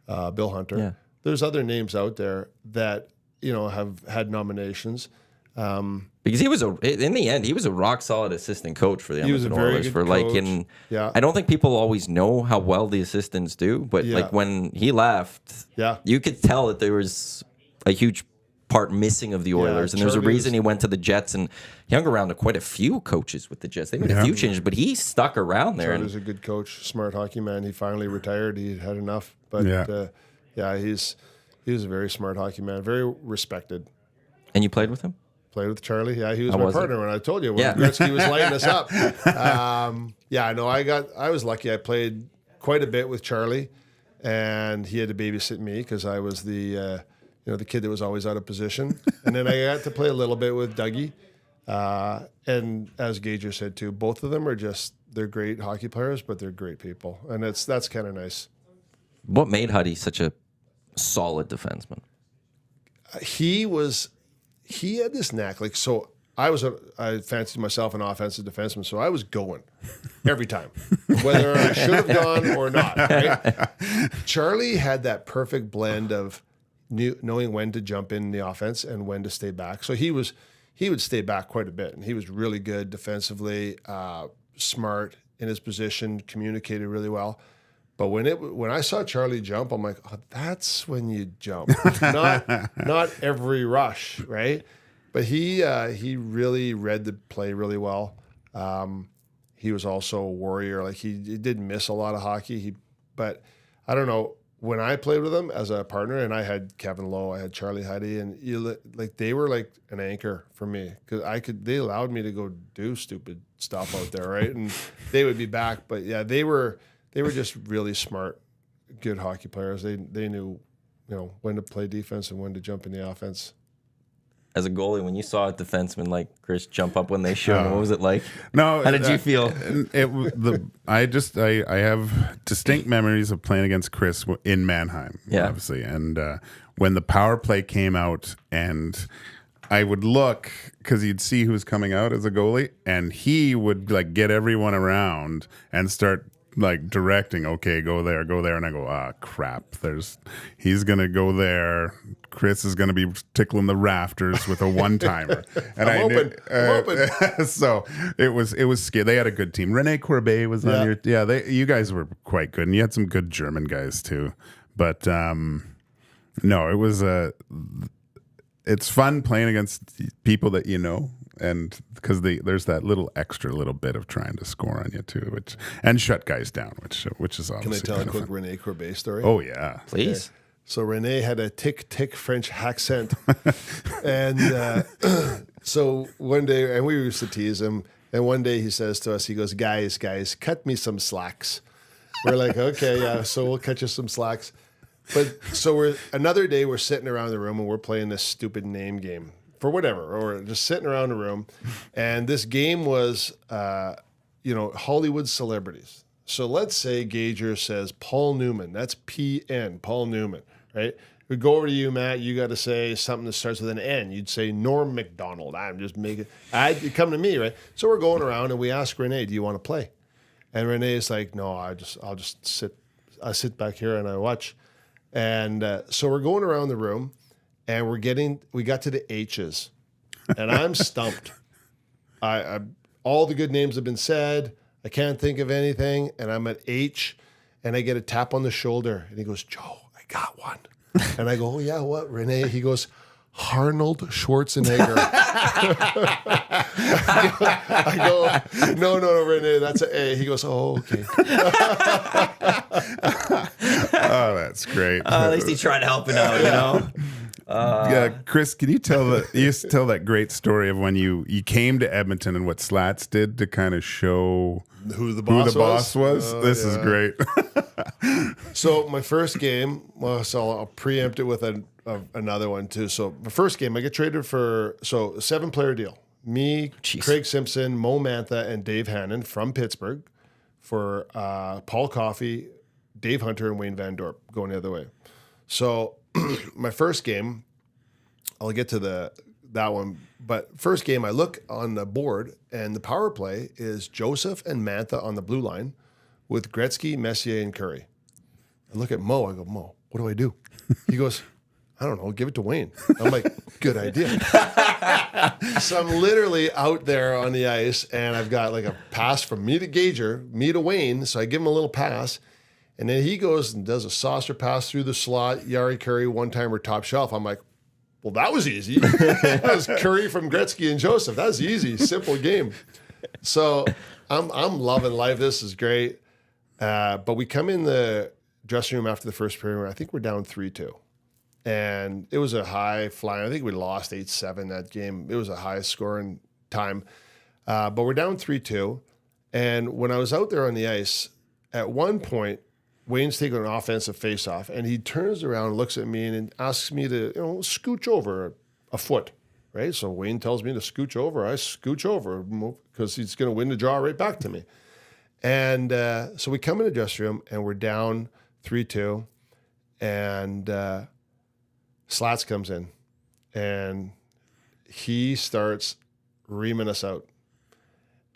Bill Hunter. Yeah. There's other names out there that have had nominations.
Because in the end, he was a rock solid assistant coach for the Edmonton Oilers. I don't think people always know how well the assistants do, but when he left, you could tell that there was a huge part missing of the Oilers, and there's a
Charlie
reason he went to the Jets, and he hung around to quite a few coaches with the Jets. They made a few changes, but he stuck around there.
Charlie's a good coach, smart hockey man. He finally retired. He had enough, but he was a very smart hockey man, very respected.
And you played with him?
Played with Charlie. Yeah, he was my partner when I told you when Gretzky was lighting us up. I was lucky. I played quite a bit with Charlie, and he had to babysit me because I was the the kid that was always out of position. And then I got to play a little bit with Dougie. And as Gager said too, both of them are they're great hockey players, but they're great people, and that's kind of nice.
What made Huddy such a solid defenseman?
He had this knack. Like, so I fancied myself an offensive defenseman, so I was going every time, whether I should have gone or not. Right? Charlie had that perfect blend of knowing when to jump in the offense and when to stay back. So he would stay back quite a bit, and he was really good defensively, smart in his position, communicated really well. But when I saw Charlie jump, I'm like, oh, that's when you jump, not every rush, right? But he really read the play really well. He was also a warrior. Like he didn't miss a lot of hockey. But I don't know, when I played with him as a partner, and I had Kevin Lowe, I had Charlie Huddy, and they were like an anchor for me because they allowed me to go do stupid stuff out there, right? And they would be back, but yeah, they were just really smart, good hockey players. They knew, when to play defense and when to jump in the offense.
As a goalie, when you saw a defenseman like Chris jump up when they showed, what was it like?
No,
how did you feel?
I have distinct memories of playing against Chris in Mannheim, obviously, and when the power play came out, and I would look because you'd see who's coming out as a goalie, and he would like get everyone around and start like directing, okay, go there, and I go, crap, he's gonna go there. Chris is gonna be tickling the rafters with a one-timer, and I'm hoping. So it was scary. They had a good team. Rene Corbet was on your you guys were quite good, and you had some good German guys too. But no, it was it's fun playing against people that you know. And because there's that extra little bit of trying to score on you too, and shut guys down, which is obviously.
Can I tell a quick Rene Corbet story?
Oh yeah,
please.
Okay. So Rene had a tick French accent, and so one day, and we used to tease him. And one day he says to us, he goes, "Guys, cut me some slacks." We're like, "Okay, yeah, so we'll cut you some slacks." But so another day we're sitting around the room and we're playing this stupid name game. For whatever, or just sitting around the room. And this game was, Hollywood celebrities. So let's say Gager says Paul Newman. That's PN, Paul Newman, right? We go over to you, Matt. You got to say something that starts with an N. You'd say Norm Macdonald. I'm just making. You come to me, right? So we're going around and we ask Rene, "Do you want to play?" And Rene's like, "No, I'll just sit. I sit back here and I watch." And so we're going around the room. And we got to the H's, and I'm stumped. I all the good names have been said. I can't think of anything, and I'm at H, and I get a tap on the shoulder, and he goes, "Joe, I got one." And I go, "Oh yeah, what, Rene?" He goes, "Arnold Schwarzenegger." I go, no, Rene, that's an A. He goes, "Oh, okay."
Oh, that's great.
At least he tried helping out,
Chris, can you used to tell that great story of when you came to Edmonton and what Slats did to kind of show
who the boss was?
This is great.
So my first game, I'll preempt it with another one too. So my first game, I get traded for a 7-player deal. Me, Craig Simpson, Mo Mantha, and Dave Hannon from Pittsburgh for Paul Coffey, Dave Hunter, and Wayne Van Dorp going the other way. So my first game, I'll get to that one. But first game, I look on the board, and the power play is Joseph and Mantha on the blue line with Gretzky, Messier, and Curry. I look at Mo. I go, "Mo, what do I do?" He goes, "I don't know. Give it to Wayne." I'm like, "Good idea." So I'm literally out there on the ice, and I've got like a pass from me to Gager, me to Wayne. So I give him a little pass. And then he goes and does a saucer pass through the slot, Yari Curry, one-timer, top shelf. I'm like, Well, that was easy. That was Curry from Gretzky and Joseph. That was easy, simple game. So I'm loving life. This is great. But we come in the dressing room after the first period. I think we're down 3-2. And it was a high flying. I think we lost 8-7 that game. It was a high scoring time. But we're down 3-2. And when I was out there on the ice, at one point, Wayne's taking an offensive faceoff, and he turns around, looks at me, and asks me to scooch over a foot, right? So Wayne tells me to scooch over. I scooch over because he's going to win the draw right back to me. And so we come in the dressing room, and we're down 3-2, and Slats comes in, and he starts reaming us out.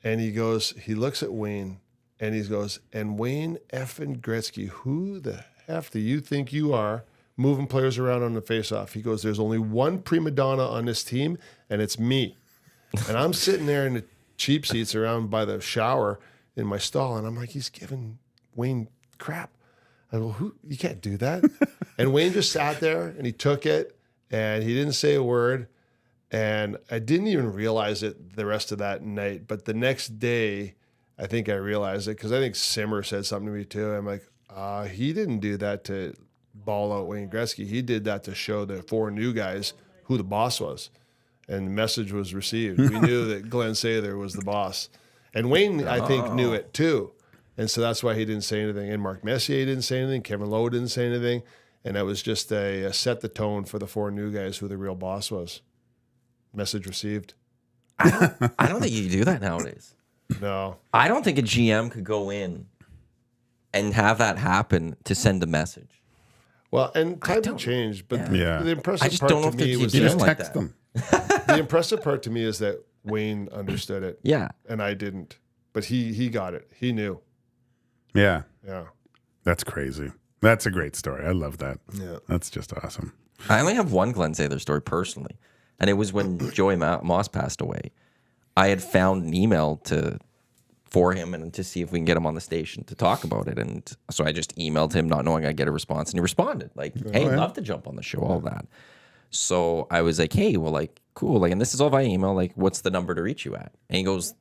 And he looks at Wayne, and he goes, and Wayne effing Gretzky, who the F do you think you are moving players around on the faceoff? He goes, there's only one prima donna on this team, and it's me. And I'm sitting there in the cheap seats around by the shower in my stall, and I'm like, he's giving Wayne crap. I go, you can't do that. And Wayne just sat there, and he took it, and he didn't say a word. And I didn't even realize it the rest of that night. But the next day, I think I realized it because I think Simmer said something to me too. I'm like, he didn't do that to ball out Wayne Gretzky. He did that to show the 4 new guys who the boss was. And the message was received. We knew that Glenn Sather was the boss. And Wayne, I think, knew it too. And so that's why he didn't say anything. And Mark Messier didn't say anything. Kevin Lowe didn't say anything. And that was just a set the tone for the 4 new guys who the real boss was. Message received.
I don't think you can do that nowadays.
No.
I don't think a GM could go in and have that happen to send a message.
Well, and times have changed, but the impressive
I just
part
don't know
to
if
me
you
was
do
Just
like
text
that.
them.
the impressive part to me is that Wayne understood it.
Yeah.
And I didn't. But he got it. He knew.
Yeah.
Yeah.
That's crazy. That's a great story. I love that.
Yeah.
That's just awesome.
I only have one Glenn Sather story personally, and it was when Joey Moss passed away. I had found an email for him and to see if we can get him on the station to talk about it. And so I just emailed him, not knowing I'd get a response, and he responded like, "Hey, love to jump on the show," all that. So I was like, "Hey, well, like, cool, like, and this is all via email. Like, what's the number to reach you at?" And he goes,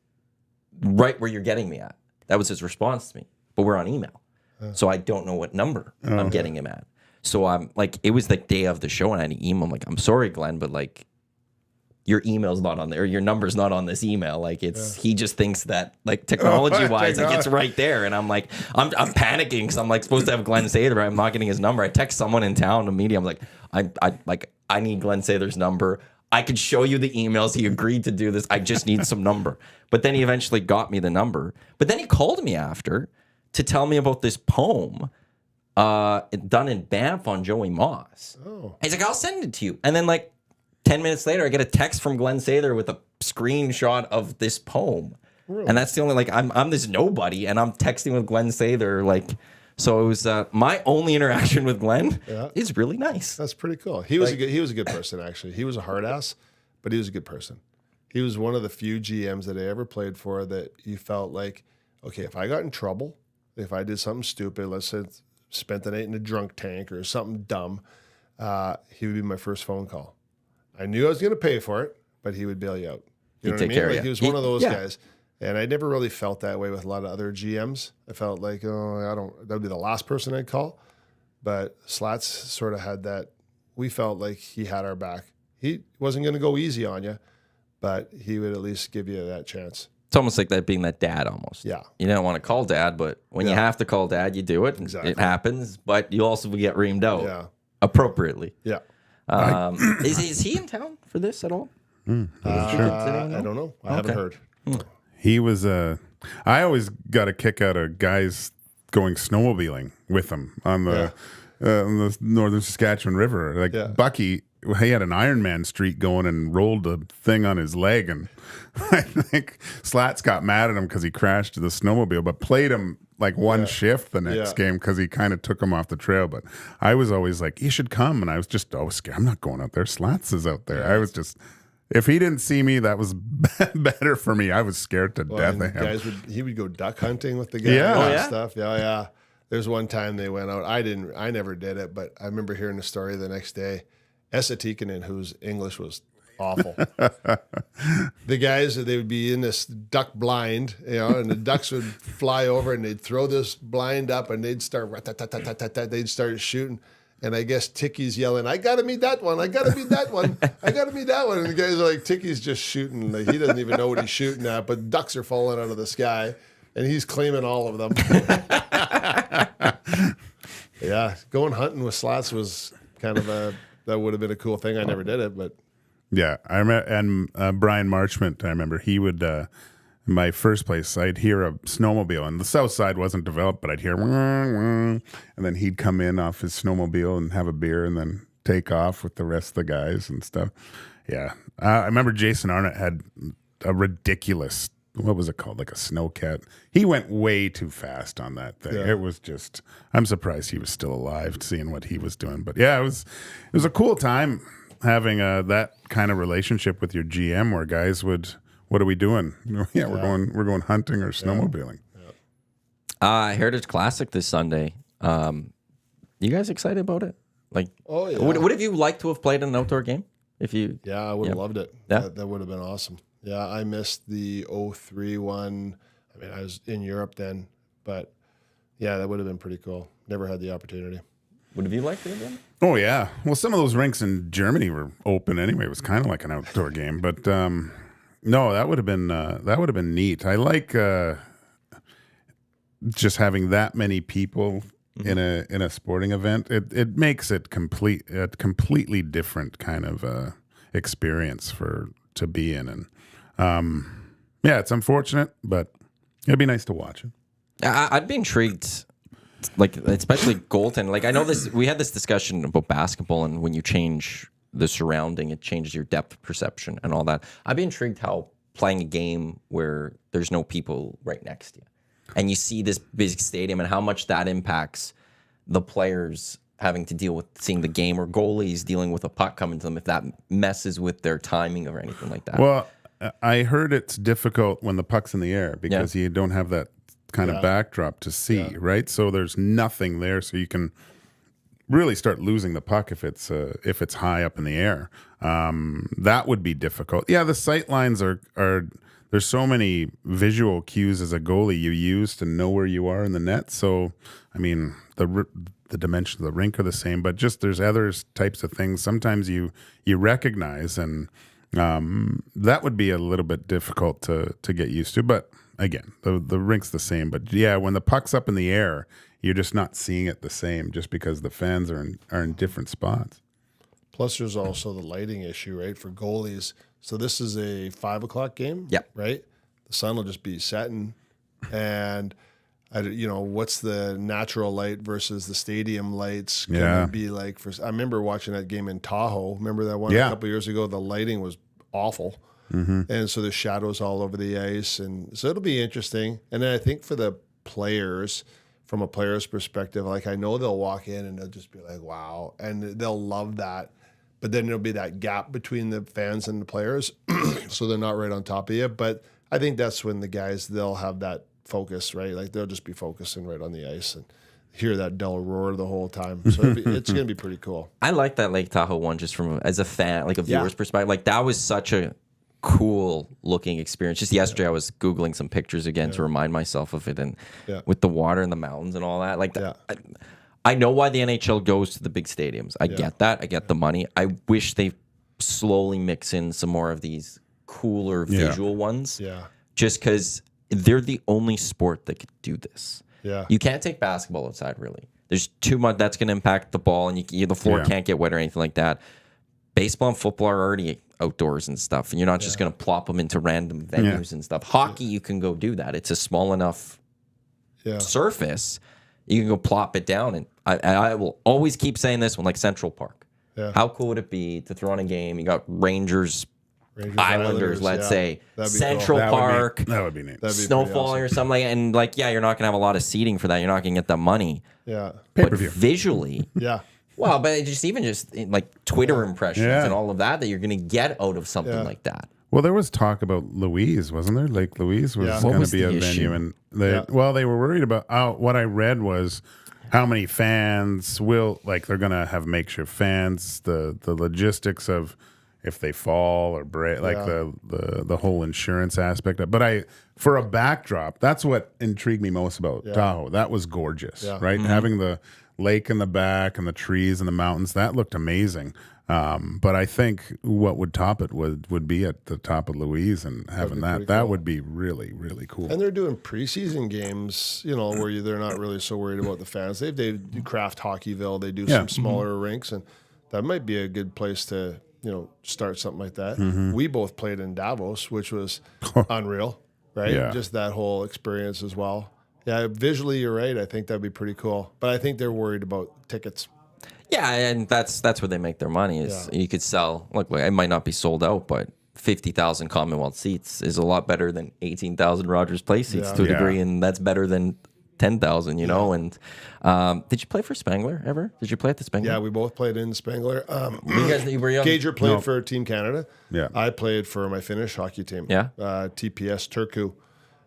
"Right where you're getting me at." That was his response to me. But we're on email, so I don't know what number I'm getting him at. So I'm like, it was the day of the show, and I had to email him like, "I'm sorry, Glenn, but like, your email's not on there. Your number's not on this email. Like, it's he just thinks that like technology wise, like it's right there." And I'm like, I'm panicking because I'm like supposed to have Glenn Sather. I'm not getting his number. I text someone in town immediately. I'm like, I need Glenn Sather's number. I could show you the emails. He agreed to do this. I just need some number. But then he eventually got me the number. But then he called me after to tell me about this poem done in Banff on Joey Moss.
Oh.
He's like, I'll send it to you. And then like 10 minutes later, I get a text from Glenn Sather with a screenshot of this poem. Really? And that's the only, like, I'm this nobody, and I'm texting with Glenn Sather, like, so it was my only interaction with Glenn is really nice.
That's pretty cool. He was a good person, actually. He was a hard ass, but he was a good person. He was one of the few GMs that I ever played for that you felt like, okay, if I got in trouble, if I did something stupid, let's say spent the night in a drunk tank or something dumb, he would be my first phone call. I knew I was going to pay for it, but he would bail you out. You know what I mean? Like, he was one of those guys. And I never really felt that way with a lot of other GMs. I felt like, that would be the last person I'd call. But Slats sort of had that. We felt like he had our back. He wasn't going to go easy on you, but he would at least give you that chance.
It's almost like that being that dad almost.
Yeah.
You don't want to call dad, but when you have to call dad, you do it.
Exactly.
It happens, but you also get reamed out appropriately.
Yeah.
Is he in town for this at all?
I don't know. I haven't heard.
He was I always got a kick out of guys going snowmobiling with him on the northern Saskatchewan River. Like Bucky, he had an Ironman streak going and rolled a thing on his leg, and I think Slats got mad at him because he crashed the snowmobile, but played him like one shift the next game because he kind of took him off the trail. But I was always like, you should come, and I was just always scared. I'm not going out there. Slats is out there. I was just. If he didn't see me, that was better for me. I was scared to death of him.
He would go duck hunting with the guys and stuff. Yeah. There's one time they went out. I never did it, but I remember hearing the story the next day. Esa Tikkanen, whose English was awful. The guys, they would be in this duck blind, and the ducks would fly over and they'd throw this blind up and they'd start they'd start shooting. And I guess Ticky's yelling, "I gotta meet that one! I gotta meet that one! I gotta meet that one!" And the guys are like, "Ticky's just shooting. Like, he doesn't even know what he's shooting at, but ducks are falling out of the sky, and he's claiming all of them." Yeah, going hunting with slats was kind of that would have been a cool thing. I never did it, but
yeah, I remember. And Brian Marchment, I remember he would. In my first place, I'd hear a snowmobile, and the south side wasn't developed, but I'd hear, "Wah, wah," and then he'd come in off his snowmobile and have a beer, and then take off with the rest of the guys and stuff. Yeah, I remember Jason Arnott had a ridiculous, what was it called, like a snowcat. He went way too fast on that thing.
Yeah.
It was just, I'm surprised he was still alive, seeing what he was doing. But yeah, it was a cool time having that kind of relationship with your GM, where guys would. What are we doing? Yeah, we're going hunting or snowmobiling.
Heritage Classic this Sunday. You guys excited about it? Like,
oh yeah.
Would have you liked to have played an outdoor game? If you,
I would have loved it.
Yeah.
That would have been awesome. Yeah, I missed the 03 one. I mean, I was in Europe then, but yeah, that would have been pretty cool. Never had the opportunity.
would have you liked it again?
Oh yeah. Well, some of those rinks in Germany were open anyway. It was kind of like an outdoor game, but no, that would have been neat. I like just having that many people in a sporting event. It makes it a completely different kind of experience to be in, and yeah, it's unfortunate, but it'd be nice to watch it.
I'd be intrigued, like especially goaltending. Like I know we had this discussion about basketball, and when you change the surrounding, it changes your depth perception and all that. I'd be intrigued how playing a game where there's no people right next to you, and you see this big stadium, and how much that impacts the players having to deal with seeing the game, or goalies dealing with a puck coming to them, if that messes with their timing or anything like that.
Well, I heard it's difficult when the puck's in the air because you don't have that kind of backdrop to see, right? So there's nothing there, so you can really start losing the puck if it's high up in the air. That would be difficult. Yeah, the sight lines are there's so many visual cues as a goalie you use to know where you are in the net. So I mean, the dimensions of the rink are the same, but just there's other types of things sometimes you recognize, and that would be a little bit difficult to get used to. But again, the rink's the same. But yeah, when the puck's up in the air, you're just not seeing it the same, just because the fans are in different spots.
Plus, there's also the lighting issue, right, for goalies. So this is a 5 o'clock game, right? The sun will just be setting, and what's the natural light versus the stadium lights going to be like? I remember watching that game in Tahoe. Remember that one a couple years ago? The lighting was awful, and so there's shadows all over the ice, and so it'll be interesting. And then I think for the players, from a player's perspective, like I know they'll walk in and they'll just be like, wow, and they'll love that. But then there'll be that gap between the fans and the players, so they're not right on top of you. But I think that's when the guys, they'll have that focus, right? Like they'll just be focusing right on the ice and hear that dull roar the whole time. So it's going to be pretty cool.
I like that Lake Tahoe one just from as a fan, like a viewer's perspective. Like that was such a cool looking experience. Just yesterday I was Googling some pictures again to remind myself of it, and with the water and the mountains and all that. Like that, I know why the NHL goes to the big stadiums. I get that. I get the money. I wish they slowly mix in some more of these cooler visual ones. Yeah. Just because they're the only sport that could do this. Yeah. You can't take basketball outside, really. There's too much that's going to impact the ball, and the floor can't get wet or anything like that. Baseball and football are already outdoors and stuff, and you're not just going to plop them into random venues and stuff. Hockey, you can go do that. It's a small enough surface. You can go plop it down, and I will always keep saying this one, like Central Park. Yeah. How cool would it be to throw on a game? You got Rangers Islanders, let's say, Central Park.
That would be neat.
Snowfall or something like that. And you're not going to have a lot of seating for that. You're not going to get the money.
Yeah.
Pay-per-view. But visually. Well, but just like Twitter impressions and all of that you're going to get out of something like that.
Well, there was talk about Louise, wasn't there? Lake Louise was going to be a venue, and they were worried about. What I read was How many fans will, like, they're going to have makeshift fans, the logistics of if they fall or break, like the whole insurance aspect. But for a backdrop, that's what intrigued me most about Tahoe. That was gorgeous, right? Having the lake in the back and the trees and the mountains, that looked amazing. But I think what would top it would be at the top of Louise and having that. That would be really, really cool.
And they're doing preseason games, where they're not really so worried about the fans. They do Craft Hockeyville. They do some smaller rinks, and that might be a good place to start something like that. We both played in Davos, which was unreal, right?
Yeah.
Just that whole experience as well. Yeah, visually you're right. I think that'd be pretty cool. But I think they're worried about tickets.
Yeah, and that's where they make their money. Is you could sell. Look, it might not be sold out, but 50,000 Commonwealth seats is a lot better than 18,000 Rogers Place seats to a degree, and that's better than 10,000. And did you play for Spangler ever? Did you play at the Spangler?
Yeah, we both played in Spangler.
You were young.
Gager played for Team Canada.
Yeah,
I played for my Finnish hockey team.
Yeah,
TPS Turku,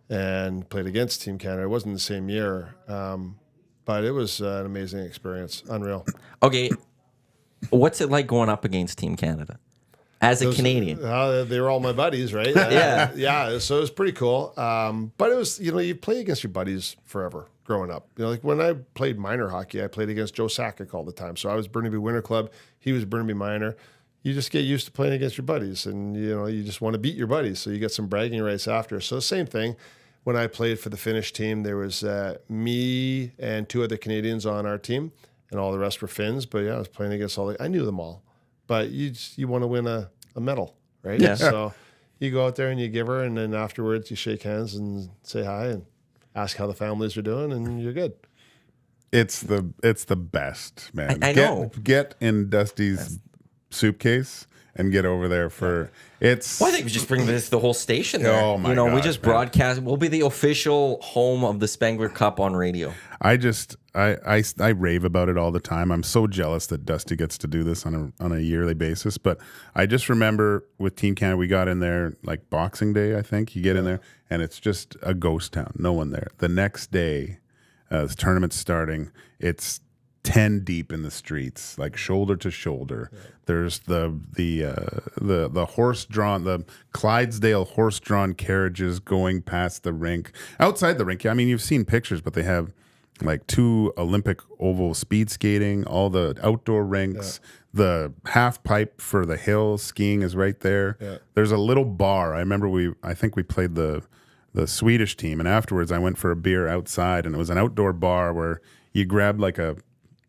and played against Team Canada. It wasn't the same year. But it was an amazing experience. Unreal.
Okay. What's it like going up against Team Canada as a Canadian?
They were all my buddies, right? Yeah. So it was pretty cool. But it was, you play against your buddies forever growing up. Like when I played minor hockey, I played against Joe Sakic all the time. So I was Burnaby Winter Club. He was Burnaby Minor. You just get used to playing against your buddies, and you just want to beat your buddies. So you get some bragging rights after. So same thing. When I played for the Finnish team, there was me and 2 other Canadians on our team, and all the rest were Finns. But I was playing against I knew them all. But you want to win a medal, right?
Yeah.
So you go out there and you give her, and then afterwards you shake hands and say hi and ask how the families are doing, and you're good.
It's the best, man.
I know.
Get in Dusty's suitcase and get over there for it's.
Well, I think we just bring the whole station there.
Oh my
we
gosh,
just
man.
broadcast. We'll be the official home of the Spangler Cup on radio.
I rave about it all the time. I'm so jealous that Dusty gets to do this on a yearly basis. But I just remember with Team Canada, we got in there like Boxing Day, I think. You get in there and it's just a ghost town. No one there. The next day, the tournament's starting. It's 10 deep in the streets, like shoulder to shoulder. Yeah. There's the horse-drawn, the Clydesdale horse-drawn carriages going past the rink. Outside the rink, I mean, you've seen pictures, but they have like 2 Olympic oval speed skating, all the outdoor rinks, the half pipe for the hill skiing is right there. Yeah. There's a little bar. I remember I think we played the Swedish team, and afterwards I went for a beer outside, and it was an outdoor bar where you grabbed like a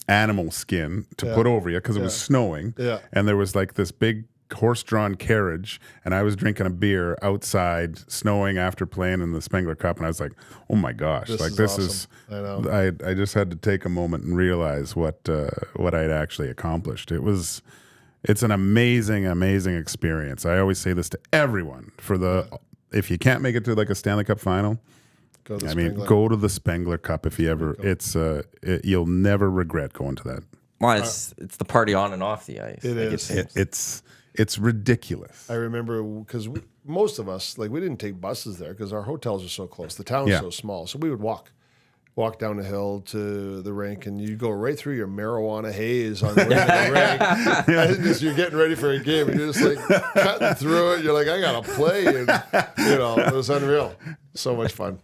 animal skin to put over you because it was snowing, and there was like this big horse-drawn carriage, and I was drinking a beer outside, snowing after playing in the Spangler Cup, and I was like, "Oh my gosh!" This is
I know.
I just had to take a moment and realize what I'd actually accomplished. It's an amazing experience. I always say this to everyone: if you can't make it to like a Stanley Cup final. Go to the Spangler Cup if you ever. You'll never regret going to that.
Well, it's the party on and off the ice.
It is.
It's ridiculous.
I remember because most of us we didn't take buses there because our hotels are so close. The town's so small, so we would walk down the hill to the rink, and you go right through your marijuana haze on the way to the rink. You're getting ready for a game, and you're just like cutting through it. You're like, I gotta play, and it was unreal. So much fun.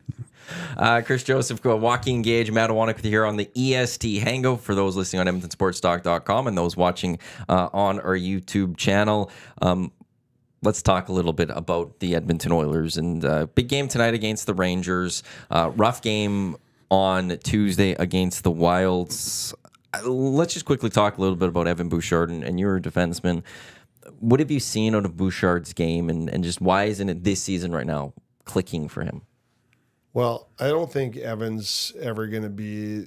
Chris Joseph, Joaquin Gage, Matt Iwanyk with you here on the EST Hangout for those listening on EdmontonSportsTalk.com and those watching on our YouTube channel. Let's talk a little bit about the Edmonton Oilers and big game tonight against the Rangers. Rough game on Tuesday against the Wilds. Let's just quickly talk a little bit about Evan Bouchard and you're a defenseman. What have you seen out of Bouchard's game and just why isn't it this season right now clicking for him?
Well, I don't think Evan's ever going to be,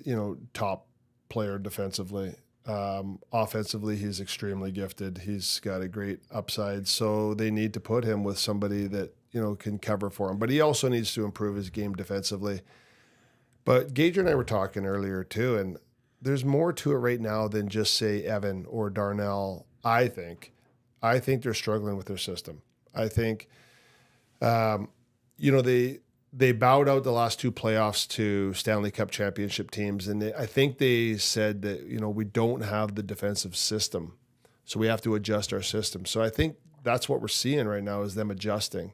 top player defensively. Offensively, he's extremely gifted. He's got a great upside. So they need to put him with somebody that, can cover for him. But he also needs to improve his game defensively. But Gage and I were talking earlier too, and there's more to it right now than just say Evan or Darnell, I think. I think they're struggling with their system. I think, they bowed out the last 2 playoffs to Stanley Cup championship teams. And I think they said that, we don't have the defensive system. So we have to adjust our system. So I think that's what we're seeing right now is them adjusting.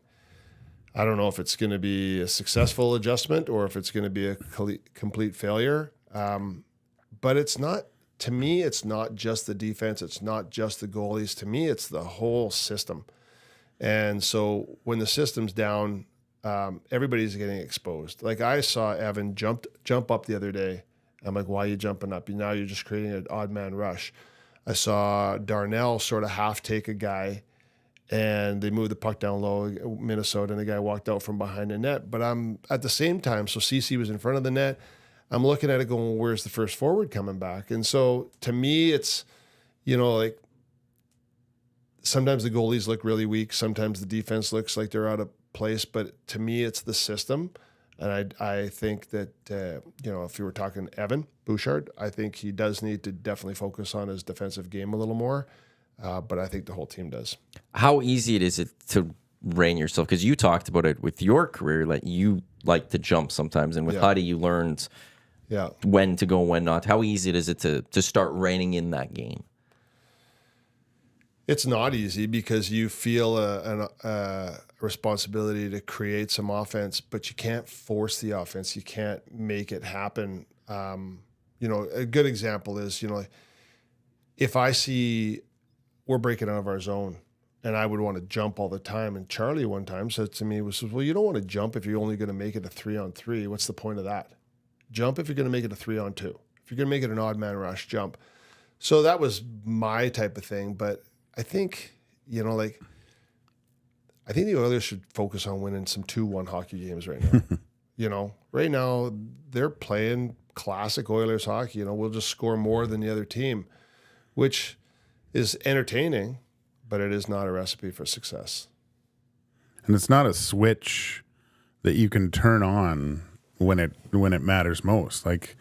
I don't know if it's going to be a successful adjustment or if it's going to be a complete failure. But it's not, to me, it's not just the defense. It's not just the goalies. To me, it's the whole system. And so when the system's down, everybody's getting exposed. Like I saw Evan jump up the other day. I'm like, why are you jumping up? Now you're just creating an odd man rush. I saw Darnell sort of half take a guy and they moved the puck down low, Minnesota, and the guy walked out from behind the net. But I'm at the same time, so CC was in front of the net. I'm looking at it going, well, where's the first forward coming back? And so to me, it's, like sometimes the goalies look really weak. Sometimes the defense looks like they're out of place. But to me, it's the system. And I think that, if you were talking Evan Bouchard, I think he does need to definitely focus on his defensive game a little more. But I think the whole team does.
How easy is it to rein yourself? Because you talked about it with your career, like you like to jump sometimes. And with Huddy, you learned when to go, when not. How easy is it to start reining in that game?
It's not easy because you feel a responsibility to create some offense, but you can't force the offense. You can't make it happen. A good example is, if I see we're breaking out of our zone and I would want to jump all the time. And Charlie one time said to me, well, you don't want to jump if you're only going to make it a 3-on-3. What's the point of that? Jump if you're going to make it a 3-on-2. If you're going to make it an odd man rush, jump. So that was my type of thing. But I think, I think the Oilers should focus on winning some 2-1 hockey games right now. Right now they're playing classic Oilers hockey. We'll just score more than the other team, which is entertaining, but it is not a recipe for success.
And it's not a switch that you can turn on when it matters most. Like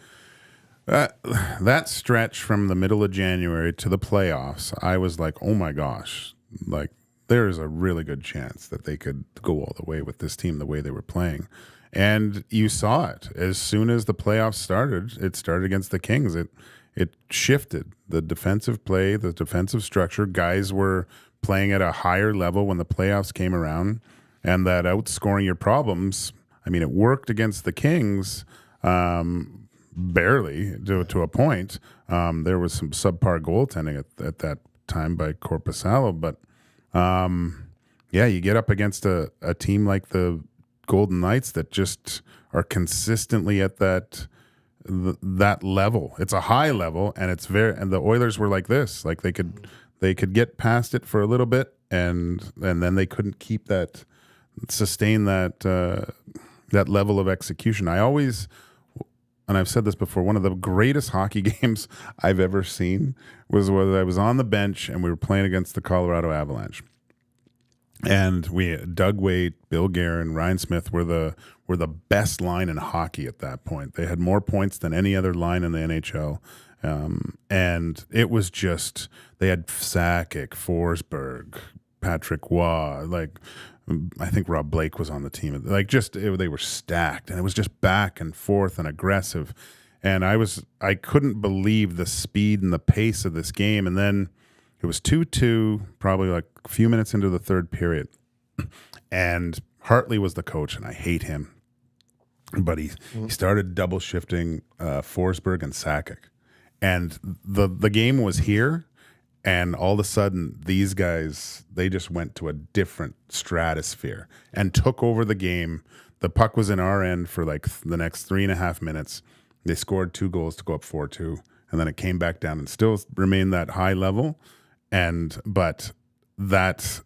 that stretch from the middle of January to the playoffs, I was like, oh my gosh, like there's a really good chance that they could go all the way with this team the way they were playing. And you saw it. As soon as the playoffs started, it started against the Kings. It shifted the defensive play, the defensive structure. Guys were playing at a higher level when the playoffs came around, and that outscoring your problems, I mean, it worked against the Kings barely to a point. There was some subpar goaltending at that time by Korpisalo, but you get up against a team like the Golden Knights that just are consistently at that level. It's a high level, and and the Oilers were like this. Like they could get past it for a little bit, and then they couldn't sustain that level of execution. I always, and I've said this before, one of the greatest hockey games I've ever seen was when I was on the bench and we were playing against the Colorado Avalanche. And Doug Weight, Bill Guerin, Ryan Smith were the best line in hockey at that point. They had more points than any other line in the NHL. And it was just, they had Sakic, Forsberg, Patrick Waugh, I think Rob Blake was on the team. They were stacked, and it was just back and forth and aggressive. And I couldn't believe the speed and the pace of this game. And then it was 2-2, probably like a few minutes into the third period. And Hartley was the coach, and I hate him. But he started double shifting Forsberg and Sakic. And the game was here, and all of a sudden, these guys, they just went to a different stratosphere and took over the game. The puck was in our end for like the next 3.5 minutes. They scored 2 goals to go up 4-2, and then it came back down and still remained that high level. But that's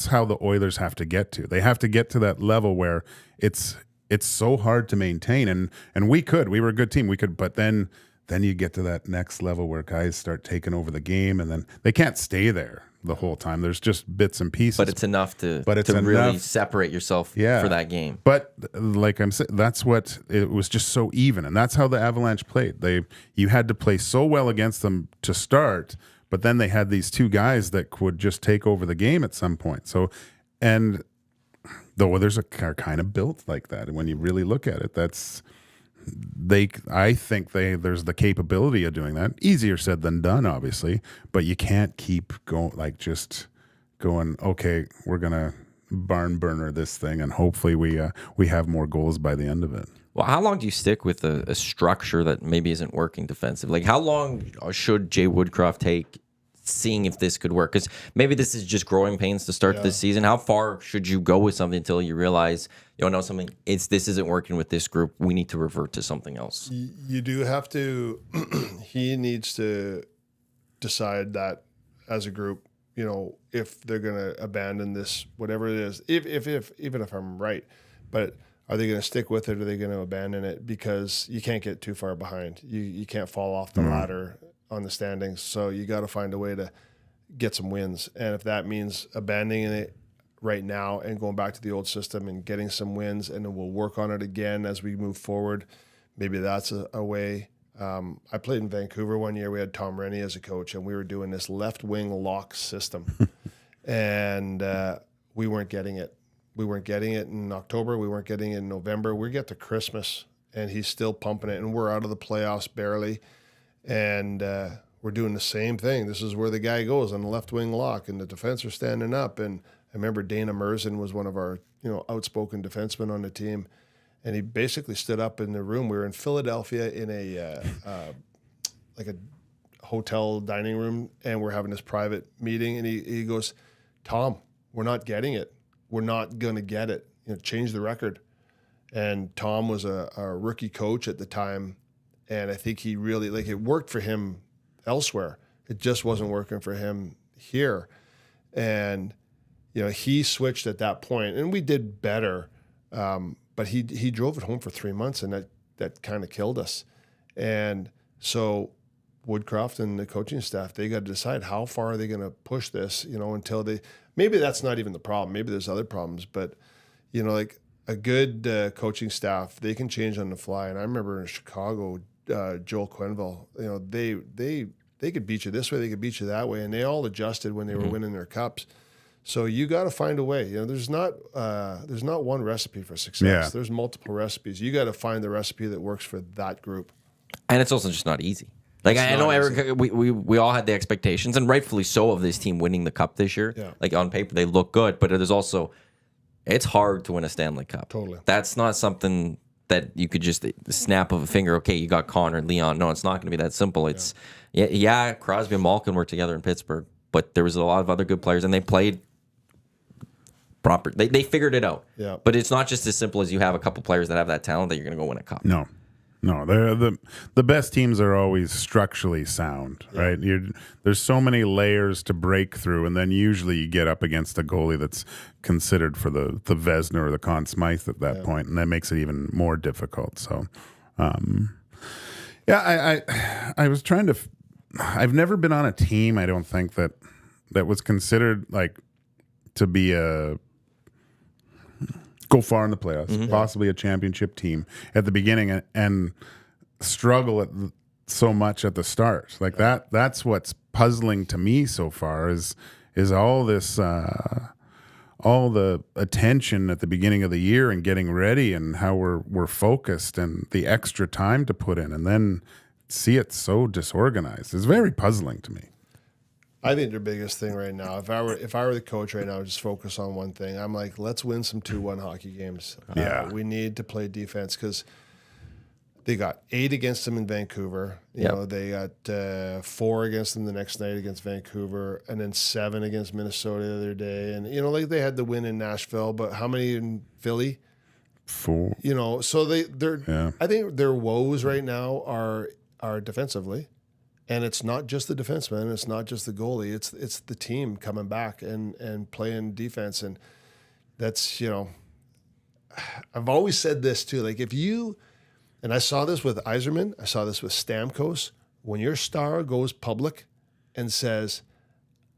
how the Oilers have to get to. They have to get to that level where it's so hard to maintain. And we were a good team. We could, but then you get to that next level where guys start taking over the game, and then they can't stay there the whole time. There's just bits and pieces.
But it's enough to really separate yourself for that game.
But like I'm saying, it was just so even, and that's how the Avalanche played. You had to play so well against them to start, but then they had these 2 guys that would just take over the game at some point. So, and though others are kind of built like that. And when you really look at it, I think there's the capability of doing that. Easier said than done, obviously, but you can't keep going, like just going, okay, we're going to barn burner this thing and hopefully we have more goals by the end of it.
Well, how long do you stick with a structure that maybe isn't working defensive? Like, how long should Jay Woodcroft take seeing if this could work? Because maybe this is just growing pains to start this season. How far should you go with something until you realize, something, this isn't working with this group, we need to revert to something else?
You do have to, he needs to decide that as a group, if they're going to abandon this, whatever it is, even if I'm right, but are they going to stick with it? Or are they going to abandon it? Because you can't get too far behind. You can't fall off the ladder on the standings. So you got to find a way to get some wins. And if that means abandoning it right now and going back to the old system and getting some wins, and then we'll work on it again as we move forward, maybe that's a way. I played in Vancouver one year. We had Tom Rennie as a coach, and we were doing this left wing lock system. And we weren't getting it. We weren't getting it in October. We weren't getting it in November. We get to Christmas, and he's still pumping it, and we're out of the playoffs barely. And we're doing the same thing. This is where the guy goes on the left wing lock, and the defense are standing up. And I remember Dana Merzen was one of our outspoken defensemen on the team, and he basically stood up in the room. We were in Philadelphia in a like a hotel dining room, and we're having this private meeting. And he goes, "Tom, we're not getting it. We're not going to get it. Change the record." And Tom was a rookie coach at the time. And I think he really, it worked for him elsewhere. It just wasn't working for him here. And, he switched at that point, and we did better. But he drove it home for 3 months, and that kind of killed us. And so Woodcroft and the coaching staff, they got to decide how far are they going to push this, until maybe that's not even the problem. Maybe there's other problems, but, a good coaching staff, they can change on the fly. And I remember in Chicago, Joel Quenneville, they could beat you this way, they could beat you that way, and they all adjusted when they were winning their cups. So you got to find a way. There's not one recipe for success.
Yeah.
There's multiple recipes. You got to find the recipe that works for that group.
And it's also just not easy. Like, I know, Eric, we all had the expectations, and rightfully so, of this team winning the cup this year.
Yeah.
Like, on paper, they look good, but there's also, it's hard to win a Stanley Cup.
Totally.
That's not something that you could just snap of a finger, okay, you got Connor and Leon. No, it's not going to be that simple. It's, Crosby and Malkin were together in Pittsburgh, but there was a lot of other good players, and they played proper. They figured it out.
Yeah.
But it's not just as simple as you have a couple players that have that talent that you're going to go win a cup.
No, they're the best teams are always structurally sound, right? There's so many layers to break through, and then usually you get up against a goalie that's considered for the Vezina or the Conn Smythe at that point, and that makes it even more difficult. So, I was trying to. I've never been on a team, I don't think, that was considered like to be a go far in the playoffs, possibly a championship team at the beginning, and struggle so much at the start. Like that's what's puzzling to me so far is all this all the attention at the beginning of the year and getting ready and how we're focused and the extra time to put in, and then see it so disorganized. It's very puzzling to me.
I think their biggest thing right now, if I were the coach right now, I'd just focus on one thing. I'm like, let's win some 2-1 hockey games. We need to play defense because they got 8 against them in Vancouver. You know, they got 4 against them the next night against Vancouver, and then 7 against Minnesota the other day. And they had the win in Nashville, but how many in Philly?
4.
So they're. I think their woes right now are defensively. And it's not just the defenseman, it's not just the goalie, it's the team coming back and playing defense. And that's, I've always said this too, like and I saw this with Yzerman, I saw this with Stamkos, when your star goes public and says,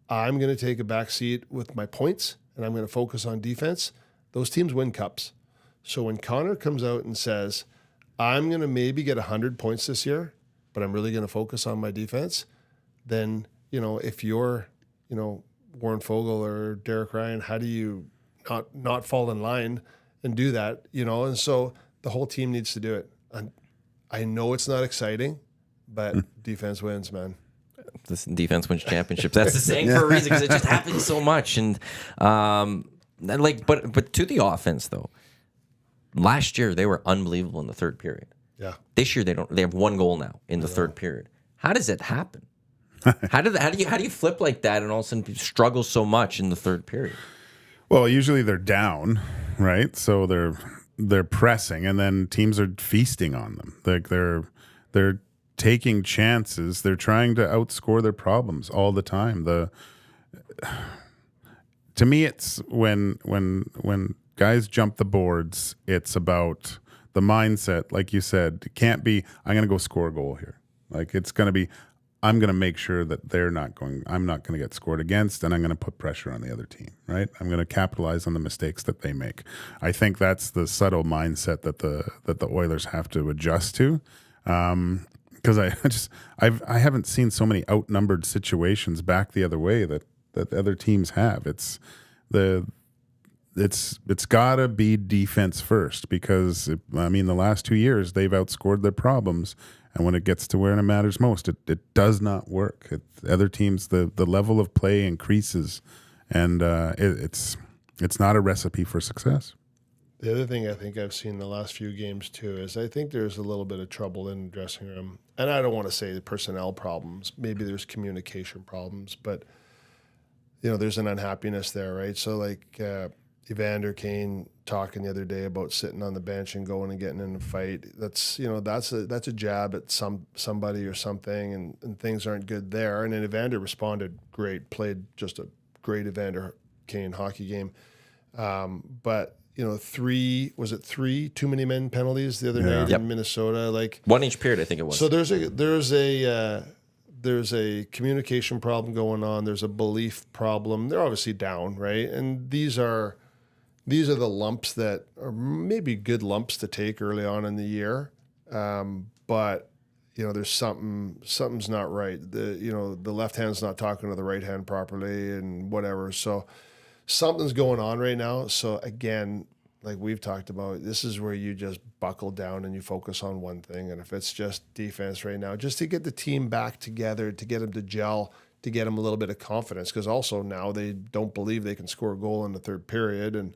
I'm going to take a back seat with my points and I'm going to focus on defense, those teams win cups. So when Connor comes out and says, I'm going to maybe get 100 points this year, but I'm really going to focus on my defense, then, if you're, Warren Fogle or Derek Ryan, how do you not fall in line and do that, and so the whole team needs to do it. And I know it's not exciting, but defense wins, man.
This defense wins championships. That's the saying for a reason, because it just happens so much. And but to the offense though, last year they were unbelievable in the third period.
Yeah.
This year they have one goal now in the third period. How does it happen? How do you flip like that and all of a sudden struggle so much in the third period?
Well, usually they're down, right? So they're pressing, and then teams are feasting on them. Like they're taking chances. They're trying to outscore their problems all the time. To me, it's when guys jump the boards, it's about the mindset. Like you said, it can't be, I'm going to go score a goal here. Like it's going to be, I'm going to make sure that I'm not going to get scored against, and I'm going to put pressure on the other team, right? I'm going to capitalize on the mistakes that they make. I think that's the subtle mindset that the Oilers have to adjust to. Because I haven't seen so many outnumbered situations back the other way that the other teams have. It's gotta be defense first, because the last 2 years they've outscored their problems, and when it gets to where it matters most, it does not work. Other teams, the level of play increases, and it's not a recipe for success.
The other thing I think I've seen the last few games too is I think there's a little bit of trouble in the dressing room. And I don't want to say the personnel problems. Maybe there's communication problems, but there's an unhappiness there, right? So like Evander Kane talking the other day about sitting on the bench and going and getting in a fight. That's that's a jab at somebody or something, and things aren't good there. And then Evander responded great, played just a great Evander Kane hockey game. But three too many men penalties the other night in Minnesota, like
one each period, I think it was.
So there's a communication problem going on. There's a belief problem. They're obviously down, right? And these are the lumps that are maybe good lumps to take early on in the year. But there's something's not right. The left hand's not talking to the right hand properly and whatever. So something's going on right now. So again, like we've talked about, this is where you just buckle down and you focus on one thing. And if it's just defense right now, just to get the team back together, to get them to gel, to get them a little bit of confidence, because also now they don't believe they can score a goal in the third period. And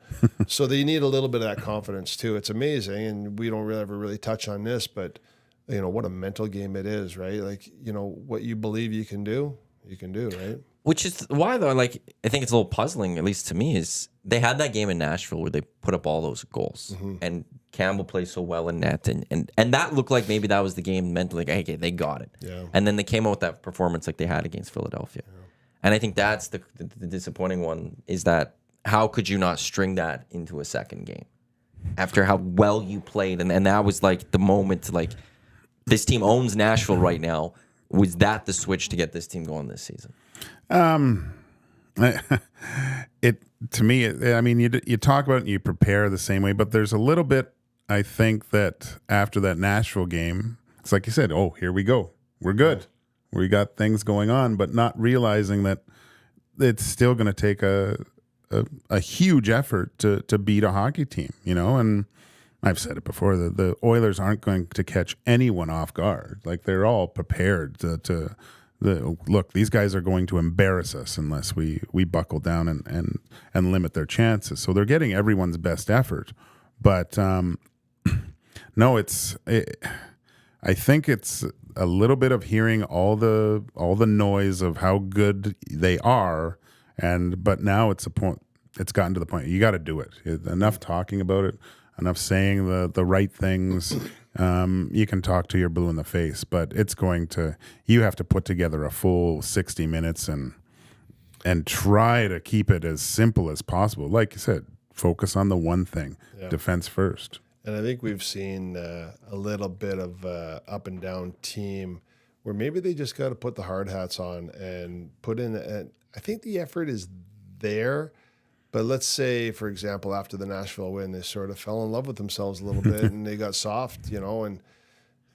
so they need a little bit of that confidence too. It's amazing. And we don't ever really touch on this, but what a mental game it is, right? Like, what you believe you can do, right?
Which is why, though, I think it's a little puzzling, at least to me, is they had that game in Nashville where they put up all those goals, and Campbell plays so well in net, and that looked like maybe that was the game mentally, like, hey, they got it.
Yeah.
And then they came out with that performance like they had against Philadelphia. Yeah. And I think that's the disappointing one, is that how could you not string that into a second game after how well you played? And that was like the moment, like, this team owns Nashville right now. Was that the switch to get this team going this season?
To me, you talk about it and you prepare the same way, but there's a little bit, I think, that after that Nashville game, it's like you said, oh, here we go. We're good. We got things going on, but not realizing that it's still going to take a huge effort to beat a hockey team, and I've said it before, the Oilers aren't going to catch anyone off guard. Like, they're all prepared to look, these guys are going to embarrass us unless we buckle down and limit their chances. So they're getting everyone's best effort. But no, I think it's a little bit of hearing all the noise of how good they are, but now it's gotten to the point you got to do it. Enough talking about it, enough saying the right things. You can talk till you're blue in the face, but you have to put together a full 60 minutes and try to keep it as simple as possible. Like you said, focus on the one thing, defense first.
And I think we've seen a little bit of up and down team where maybe they just got to put the hard hats on and put in. I think the effort is there. But let's say, for example, after the Nashville win, they sort of fell in love with themselves a little bit and they got soft, and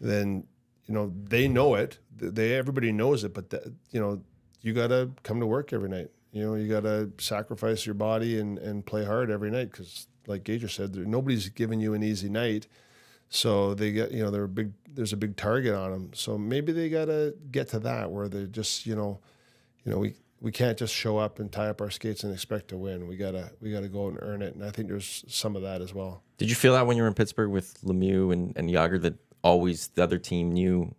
then, they know it. Everybody knows it, but, you got to come to work every night You got to sacrifice your body and play hard every night because, like Gager said, nobody's giving you an easy night. So they get, there's a big target on them. So maybe they got to get to that where they're just, we can't just show up and tie up our skates and expect to win. We gotta go and earn it. And I think there's some of that as well.
Did you feel that when you were in Pittsburgh with Lemieux and Yager, that always the other team knew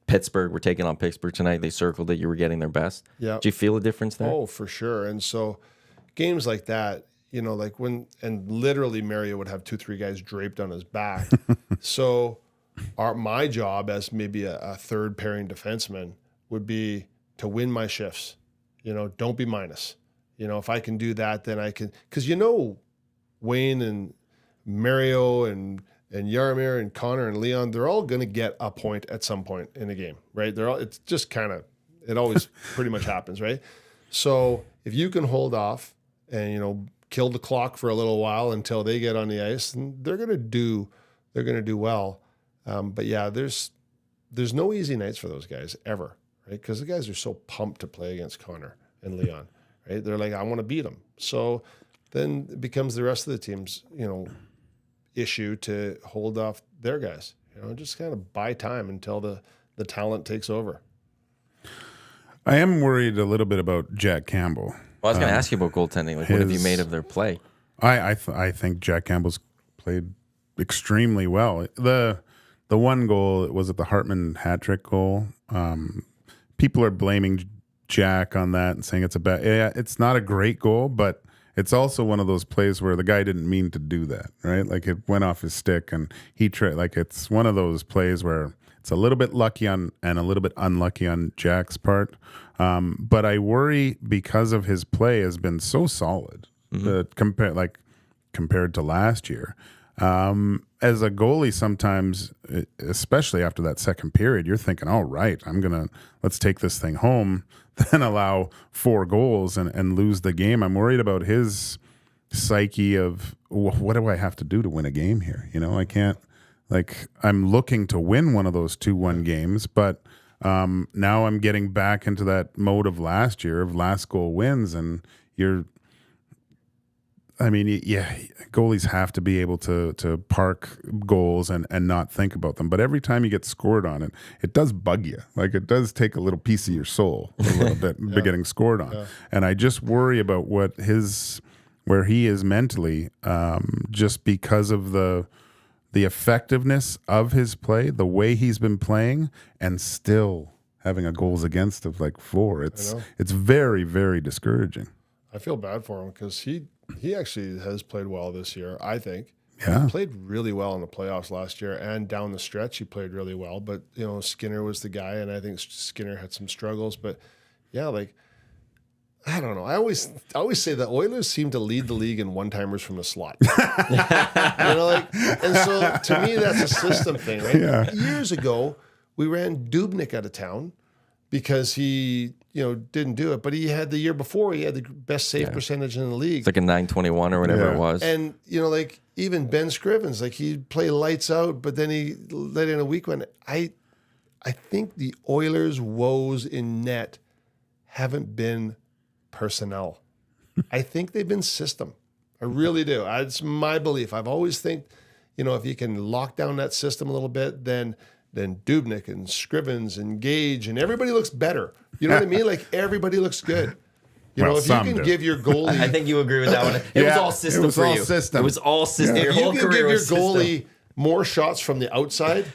Pittsburgh were taking on Pittsburgh tonight? They circled it. You were getting their best.
Yeah.
Did you feel a difference there?
Oh, for sure. And so games like that, like and literally Mario would have 2-3 guys draped on his back. So my job as maybe a third pairing defenseman would be to win my shifts. Don't be minus. If I can do that, then I can. Because Wayne and Mario and Jaromir and Connor and Leon, they're all going to get a point at some point in a game, right? It's just kind of, it always pretty much happens, right? So if you can hold off and, kill the clock for a little while until they get on the ice, and they're going to do well. But yeah, there's no easy nights for those guys ever. Right? Because the guys are so pumped to play against Connor and Leon, right? They're like, I want to beat them. So then it becomes the rest of the team's, issue to hold off their guys. Just kind of buy time until the talent takes over.
I am worried a little bit about Jack Campbell.
Well, I was going to ask you about goaltending. Like, what have you made of their play?
I think Jack Campbell's played extremely well. The one goal, was it the Hartman hat trick goal? People are blaming Jack on that and saying it's a bad. Yeah, it's not a great goal, but it's also one of those plays where the guy didn't mean to do that, right? Like it went off his stick and he tried. Like it's one of those plays where it's a little bit lucky on and a little bit unlucky on Jack's part. But I worry because of his play has been so solid compared to last year. As a goalie, sometimes, especially after that second period, you're thinking, all right, let's take this thing home, then allow 4 goals and lose the game. I'm worried about his psyche of what do I have to do to win a game here? I can't, I'm looking to win one of those 2-1 games, but now I'm getting back into that mode of last year of last goal wins, and goalies have to be able to park goals and not think about them. But every time you get scored on it, it does bug you. Like it does take a little piece of your soul a little bit getting scored on. Yeah. And I just worry about where he is mentally, just because of the effectiveness of his play, the way he's been playing, and still having a goals against of 4. It's very, very discouraging.
I feel bad for him because he actually has played well this year, I think.
Yeah.
He played really well in the playoffs last year, and down the stretch he played really well. But, Skinner was the guy, and I think Skinner had some struggles. But, yeah, I don't know. I always say the Oilers seem to lead the league in one-timers from the slot. And so to me that's a system thing, right? Yeah. Years ago, we ran Dubnyk out of town because he didn't do it. But he had the year before, he had the best save percentage in the league.
It's like a 921 or whatever it was.
And, even Ben Scrivens, he'd play lights out, but then he let in a weak one. I think the Oilers' woes in net haven't been personnel. I think they've been system. I really do. It's my belief. I've always think, if you can lock down that system a little bit, then Dubnyk and Scrivens and Gage and everybody looks better. You know what I mean? Everybody looks good. If you can give your goalie...
I think you agree with that one. It was all system for you.
System.
It was all system.
Yeah.
Your whole
you can
career
give your
was
goalie
system.
more shots from the outside,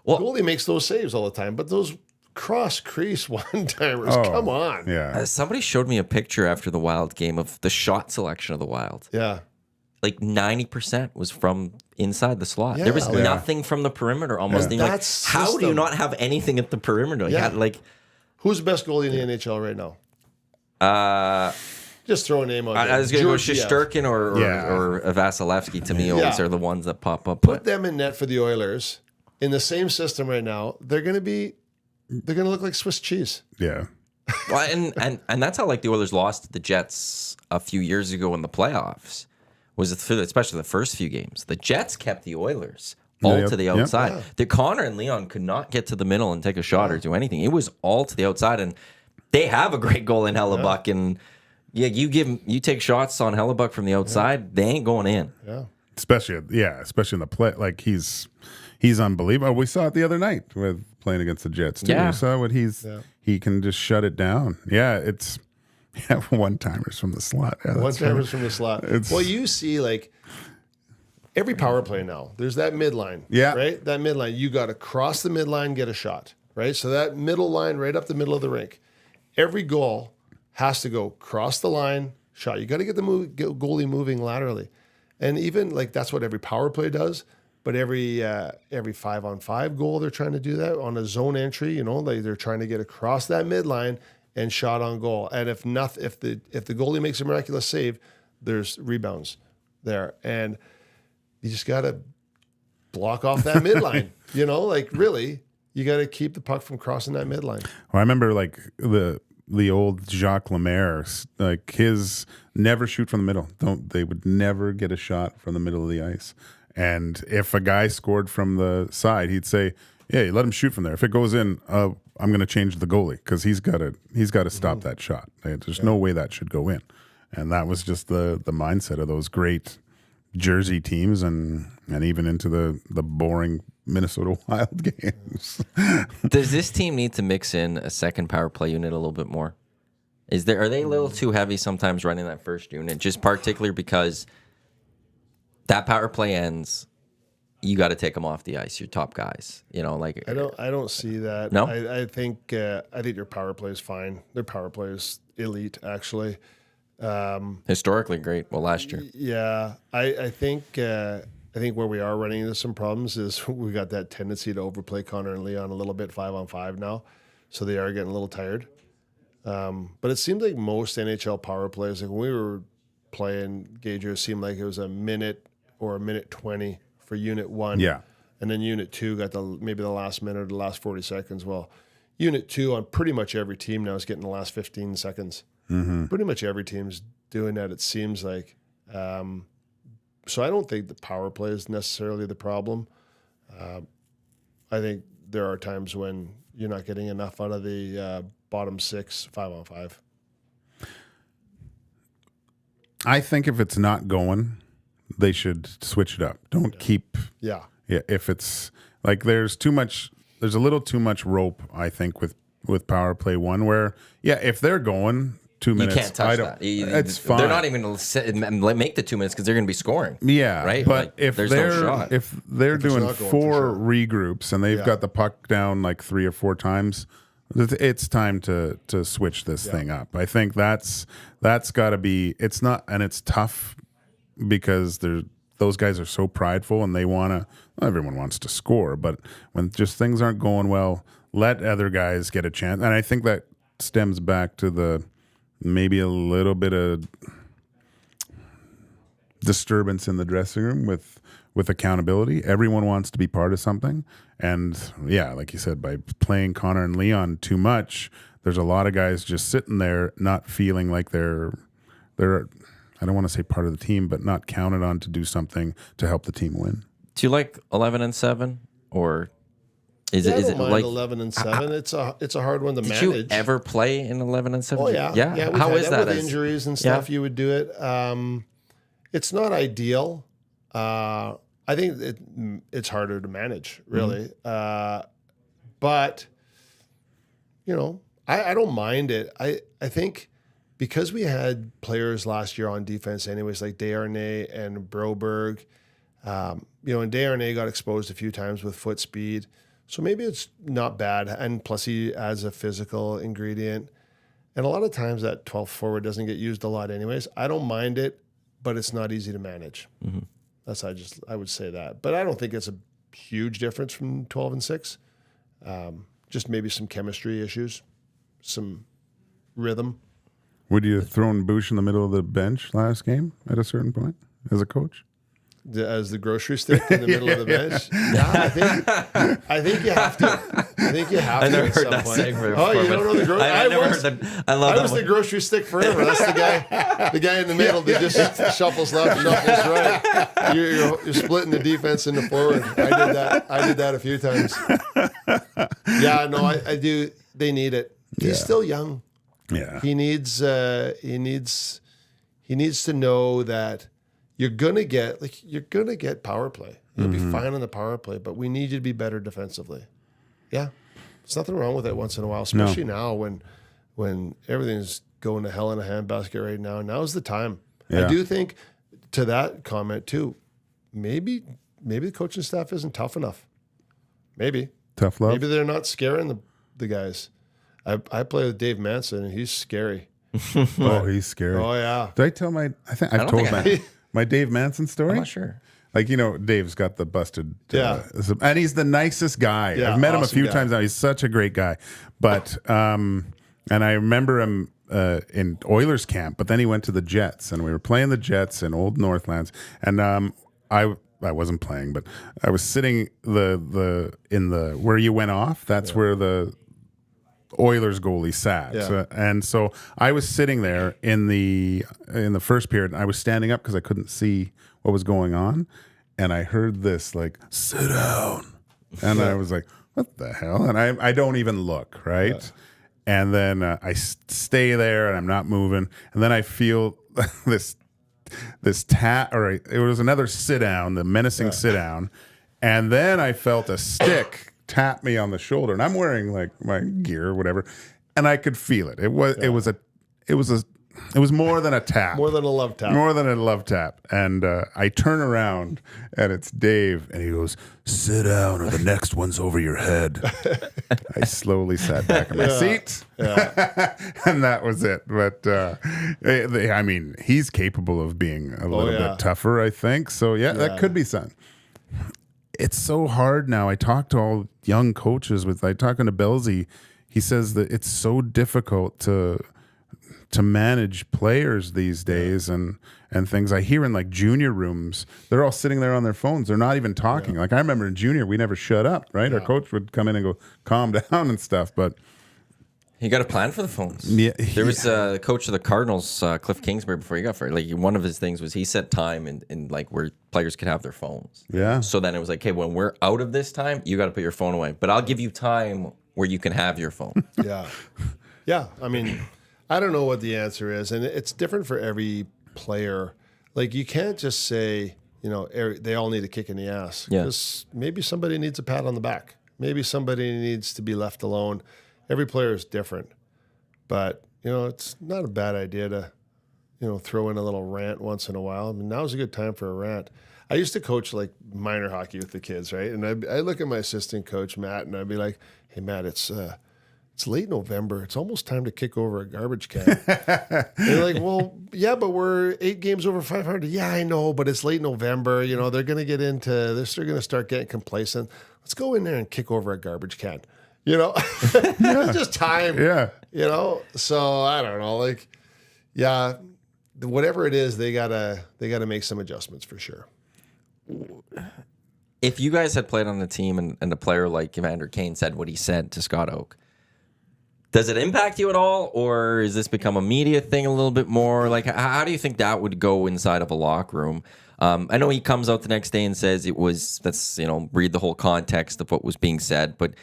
goalie makes those saves all the time. But those cross-crease one-timers, come on.
Yeah.
Somebody showed me a picture after the Wild game of the shot selection of the Wild.
Yeah.
90% was from inside the slot.
Yeah.
There was nothing from the perimeter almost.
Yeah.
And how do you not have anything at the perimeter?
Yeah.
You had,
who's the best goalie in the NHL right now? Just throw a name on.
I was going to go Shesterkin or Vasilevsky. To me, always are the ones that pop up.
Put them in net for the Oilers in the same system right now. They're going to look like Swiss cheese.
Yeah.
Well, and that's how the Oilers lost to the Jets a few years ago in the playoffs. Especially the first few games. The Jets kept the Oilers all to the outside. Yeah. The Connor and Leon could not get to the middle and take a shot or do anything. It was all to the outside, and they have a great goal in Hellebuck and you take shots on Hellebuck from the outside, they ain't going in.
Yeah.
Especially in the play. Like he's unbelievable. We saw it the other night with playing against the Jets too.
Yeah.
We saw what he can just shut it down. Yeah, it's one-timers from the slot. Yeah,
One-timers from the slot. Well, you see, like, every power play now, there's that midline.
Yeah.
Right? That midline. You got to cross the midline, get a shot. Right? So that middle line right up the middle of the rink. Every goal has to go cross the line, shot. You got to get the goalie moving laterally. And even, like, that's what every power play does. But every 5-on-5 goal, they're trying to do that on a zone entry. Like they're trying to get across that midline and shot on goal. And if the goalie makes a miraculous save, there's rebounds there, and you just got to block off that midline. Like really, you got to keep the puck from crossing that midline.
Well, I remember like the old Jacques Lemaire, like his never shoot from the middle. They would never get a shot from the middle of the ice. And if a guy scored from the side, he'd say, "Yeah, you let him shoot from there. If it goes in, I'm going to change the goalie because he's got to stop that shot. There's no way that should go in." And that was just the mindset of those great Jersey teams, and even into the boring Minnesota Wild games.
Does this team need to mix in a second power play unit a little bit more? Are they a little too heavy sometimes running that first unit? Just particularly because that power play ends, you got to take them off the ice. Your top guys, like
I don't see that.
No,
I think their power play is fine. Their power play is elite, actually.
Historically great. Well, last year,
yeah. I think where we are running into some problems is we got that tendency to overplay Connor and Leon a little bit 5-on-5 now, so they are getting a little tired. But it seems like most NHL power plays, like when we were playing Gage, it seemed like it was a minute or a minute 20 for unit 1.
Yeah.
And then unit 2 got maybe the last minute or the last 40 seconds. Well, unit 2 on pretty much every team now is getting the last 15 seconds. Mm-hmm. Pretty much every team's doing that, it seems like. So I don't think the power play is necessarily the problem. I think there are times when you're not getting enough out of the bottom 6 5-on-5.
I think if it's not going, they should switch it up. Don't keep.
Yeah.
Yeah. If it's like there's a little too much rope, I think, with power play 1 where, if they're going 2 minutes,
you can't touch that.
It's fine.
They're not even going to make the 2 minutes because they're going to be scoring.
Yeah.
Right.
But
if
they're doing 4 regroups and they've got the puck down like 3 or 4 times, it's time to switch this thing up. I think that's got to be. It's not, and it's tough because those guys are so prideful and they want to. Everyone wants to score, but when just things aren't going well, let other guys get a chance. And I think that stems back to maybe a little bit of disturbance in the dressing room with accountability. Everyone wants to be part of something. And like you said, by playing Connor and Leon too much, there's a lot of guys just sitting there not feeling like they're I don't want to say part of the team, but not counted on to do something to help the team win.
Do you like 11-7 or is
I
it
don't mind
like
11-7? It's a hard one to manage.
Did you ever play in 11-7?
Oh yeah.
How is that?
With injuries and stuff, you would do it. It's not ideal. I think it's harder to manage, really. But I don't mind it. I think because we had players last year on defense anyways, like Desharnais and Broberg, and Desharnais got exposed a few times with foot speed. So maybe it's not bad. And plus he adds a physical ingredient. And a lot of times that 12th forward doesn't get used a lot anyways. I don't mind it, but it's not easy to manage. Mm-hmm. I would say that. But I don't think it's a huge difference from 12 and 6. Just maybe some chemistry issues, some rhythm.
Would you have thrown Bush in the middle of the bench last game at a certain point as a coach?
As the grocery stick in the middle of the bench? Yeah, I think you have to. I
never
at
heard
some
that
point.
segment
Oh,
before,
you don't know the grocery?
I never heard that. I
was the grocery stick forever. That's the guy in the middle that just shuffles left, shuffles right. You're splitting the defense into forward. I did that a few times. Yeah, no, I do. They need it. He's still young.
Yeah.
He needs to know that you're gonna get power play. You'll be fine on the power play, but we need you to be better defensively. Yeah, there's nothing wrong with it once in a while, especially now when everything's going to hell in a handbasket right now. Now's the time.
Yeah.
I do think, to that comment too, maybe the coaching staff isn't tough enough. Maybe
Tough love.
they're not scaring the guys. I play with Dave Manson, and he's scary.
Oh, he's scary.
Oh yeah.
Did I tell my? I think I've
don't
told
think
my Dave Manson story.
I'm not sure.
Like, Dave's got the busted.
Yeah.
And he's the nicest guy.
Yeah,
I've met him a
awesome
few
guy.
times now. He's such a great guy. But, and I remember him in Oilers camp, but then he went to the Jets, and we were playing the Jets in Old Northlands. And I wasn't playing, but I was sitting where you went off. That's where the Oilers goalie sat.
Yeah.
So I was sitting there in the first period, and I was standing up because I couldn't see what was going on, and I heard this like, sit down, and I was like, what the hell? And I don't even look, right? Yeah. And then I stay there, and I'm not moving, and then I feel this tap, or it was another sit down, the menacing sit down, and then I felt a stick tap me on the shoulder, and I'm wearing like my gear or whatever, and I could feel it. It was more than a tap.
More than a love tap.
More than a love tap. And I turn around, and it's Dave, and he goes, sit down or the next one's over your head. I slowly sat back in my seat, and that was it. But, I mean, he's capable of being a little bit tougher, I think. So, that could be something. It's so hard now. I talk to all young coaches. I talking to Belzy. He says that it's so difficult to manage players these days and things. I hear in like junior rooms, they're all sitting there on their phones. They're not even talking. Like I remember in junior, we never shut up, right? Our coach would come in and go, calm down and stuff. But
you got a plan for the phones.
Yeah,
there was a coach of the Cardinals, Cliff Kingsbury, before he got fired. Like one of his things was he set time in like where players could have their phones.
Yeah.
So then it was like, hey, when we're out of this time, you got to put your phone away. But I'll give you time where you can have your phone.
Yeah. I mean, I don't know what the answer is, and it's different for every player. Like you can't just say, they all need a kick in the ass.
Yeah.
Because maybe somebody needs a pat on the back. Maybe somebody needs to be left alone. Every player is different, but it's not a bad idea to, throw in a little rant once in a while. I mean, now's a good time for a rant. I used to coach like minor hockey with the kids, right? And I look at my assistant coach Matt, and I'd be like, "Hey Matt, it's late November. It's almost time to kick over a garbage can." They're like, "Well, yeah, but we're 8 games over 500." Yeah, I know, but it's late November. They're going to get into this. They're going to start getting complacent. Let's go in there and kick over a garbage can. It's just time.
Yeah.
So I don't know. Like, yeah, whatever it is, they gotta make some adjustments for sure.
If you guys had played on the team and a player like Evander Kane said what he said to Scott Oak, does it impact you at all, or has this become a media thing a little bit more? Like, how do you think that would go inside of a locker room? I know he comes out the next day and says read the whole context of what was being said, but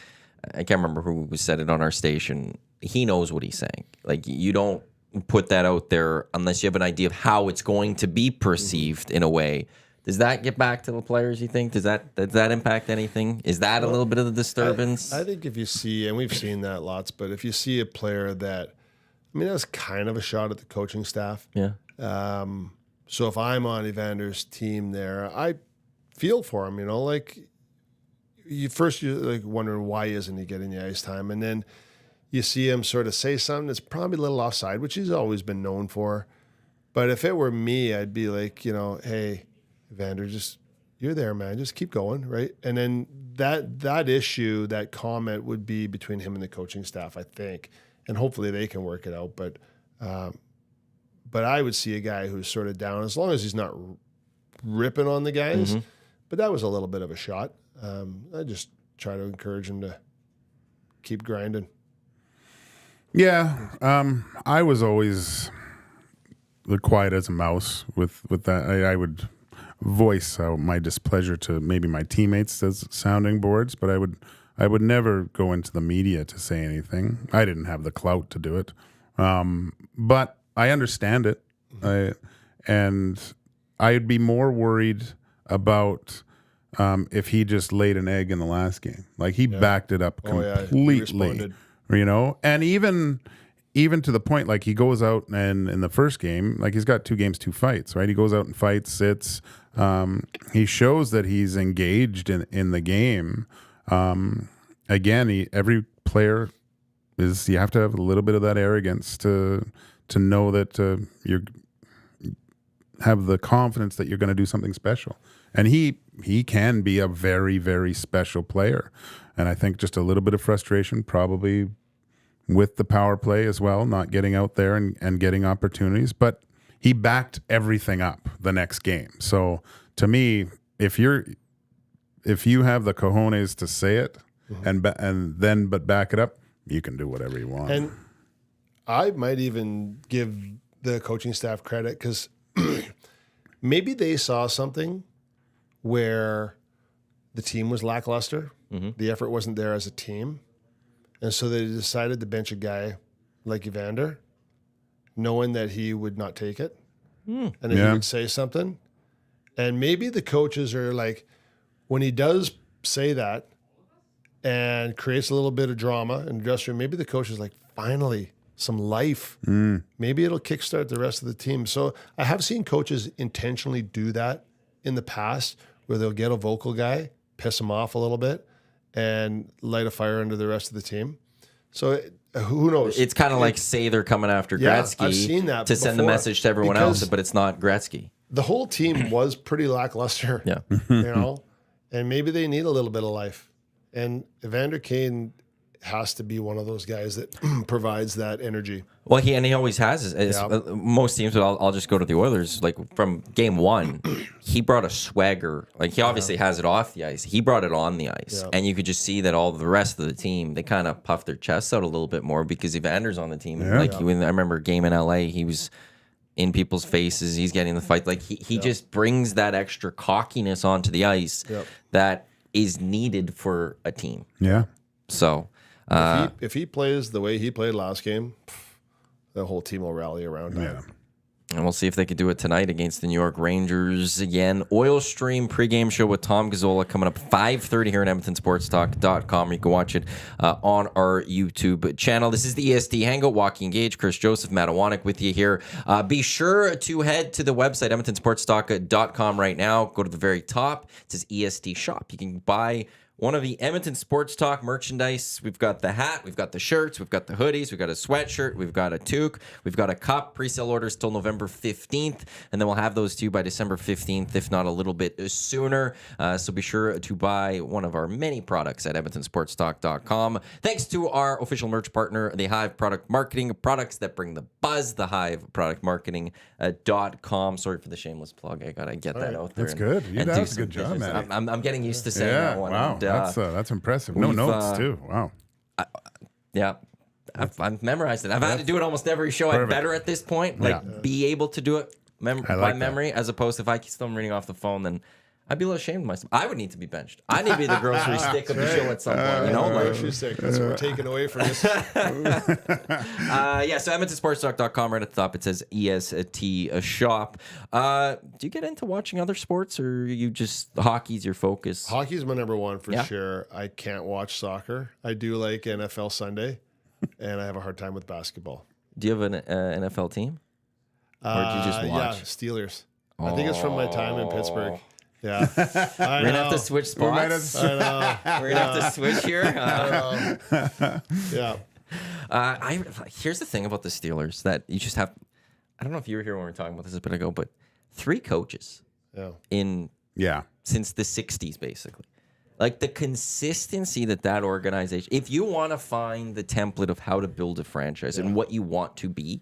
I can't remember who said it on our station. He knows what he's saying. Like, you don't put that out there unless you have an idea of how it's going to be perceived in a way. Does that get back to the players, you think? Does that impact anything? Is that a little bit of the disturbance?
I think if you see, and we've seen that lots, but if you see a player that was kind of a shot at the coaching staff.
Yeah.
So if I'm on Evander's team there, I feel for him, like you're like wondering why isn't he getting the ice time? And then you see him sort of say something that's probably a little offside, which he's always been known for. But if it were me, I'd be like, hey, Evander, you're there, man. Just keep going, right? And then that issue, that comment would be between him and the coaching staff, I think. And hopefully they can work it out. But I would see a guy who's sort of down, as long as he's not ripping on the guys. Mm-hmm. But that was a little bit of a shot. I just try to encourage him to keep grinding.
Yeah, I was always the quiet as a mouse with that. I would voice my displeasure to maybe my teammates as sounding boards, but I would never go into the media to say anything. I didn't have the clout to do it. But I understand it. And I'd be more worried about if he just laid an egg in the last game. Like he backed it up completely, and even to the point, like he goes out and in the first game, like he's got 2 games, 2 fights, right? He goes out and fights, sits. He shows that he's engaged in the game. Again, every player you have to have a little bit of that arrogance to know that you have the confidence that you're going to do something special. And he can be a very, very special player. And I think just a little bit of frustration probably with the power play as well, not getting out there and getting opportunities. But he backed everything up the next game. So to me, if you have the cojones to say it but back it up, you can do whatever you want.
And I might even give the coaching staff credit because maybe they saw something where the team was lackluster. The effort wasn't there as a team. And so they decided to bench a guy like Evander, knowing that he would not take it and that he would say something. And maybe the coaches are like, when he does say that and creates a little bit of drama in the dressing room, maybe the coach is like, finally, some life. Maybe it'll kickstart the rest of the team. So I have seen coaches intentionally do that in the past where they'll get a vocal guy, piss him off a little bit, and light a fire under the rest of the team. So who knows?
It's kind of like say they're coming after Gretzky
I've seen that
to send the
before,
message to everyone else, but it's not Gretzky.
The whole team was pretty lackluster, and maybe they need a little bit of life. And Evander Kane has to be one of those guys that provides that energy.
Well, he always has. Most teams, but I'll just go to the Oilers. Like from game 1, he brought a swagger. Like he obviously has it off the ice. He brought it on the ice, and you could just see that all the rest of the team, they kind of puffed their chests out a little bit more because Evander's on the team. I remember a game in LA, he was in people's faces. He's getting the fight. Like he just brings that extra cockiness onto the ice that is needed for a team.
Yeah.
So
if he plays the way he played last game, the whole team will rally around him.
And we'll see if they could do it tonight against the New York Rangers again. Oil Stream pregame show with Tom Gazzola coming up 5:30 here at EdmontonSportsTalk.com. You can watch it on our YouTube channel. This is the EST Hangout. Joaquin Gage, Chris Joseph, Matt Iwanyk with you here. Be sure to head to the website, EdmontonSportsTalk.com right now. Go to the very top. It says EST Shop. You can buy one of the Edmonton Sports Talk merchandise. We've got the hat, we've got the shirts, we've got the hoodies, we've got a sweatshirt, we've got a toque, we've got a cup. Pre-sale orders till November 15th, and then we'll have those to you by December 15th, if not a little bit sooner. So be sure to buy one of our many products at EdmontonSportsTalk.com. Thanks to our official merch partner, The Hive Product Marketing, products that bring the buzz, The Hive Product Marketing.com. Sorry for the shameless plug. I got to get that out there.
That's good. You did a good job, man.
I'm getting used to saying that one.
Wow. That's impressive. No notes too. Wow.
I've memorized it. I've had to do it almost every show. I'm better at this point. Be able to do it by memory, as opposed to if I keep still reading off the phone, then I'd be a little ashamed of myself. I would need to be benched. I need to be the grocery stick of the show at some point.
Grocery stick. That's what we're taking away from this.
So EdmontonSportsTalk.com, right at the top, it says EST Shop. Do you get into watching other sports, or you just hockey's your focus?
Hockey's my number one for sure. I can't watch soccer. I do like NFL Sunday, and I have a hard time with basketball.
Do you have an NFL team? Or do you just watch?
Yeah, Steelers. I think it's from my time in Pittsburgh. Yeah.
We're going to have to switch spots.
I know.
We're going to have to switch here. Here's the thing about the Steelers that you just have. I don't know if you were here when we were talking about this a bit ago, but 3 coaches since the 60s, basically. Like the consistency that organization, if you want to find the template of how to build a franchise and what you want to be,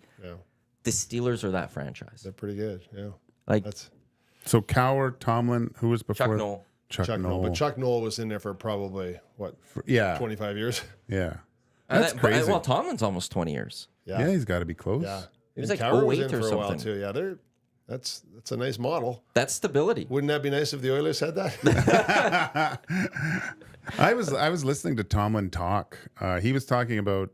the Steelers are that franchise.
They're pretty good. Yeah.
So Cowher, Tomlin, who was before?
Chuck Noll.
Chuck Noll. But Chuck Noll was in there for probably, 25 years?
Yeah. That's crazy.
Well, Tomlin's almost 20 years.
Yeah, he's got to be close.
Yeah.
He was like
Cowher
08
was in
or
for
something.
a while too. Yeah, that's a nice model.
That's stability.
Wouldn't that be nice if the Oilers had that?
I was listening to Tomlin talk. He was talking about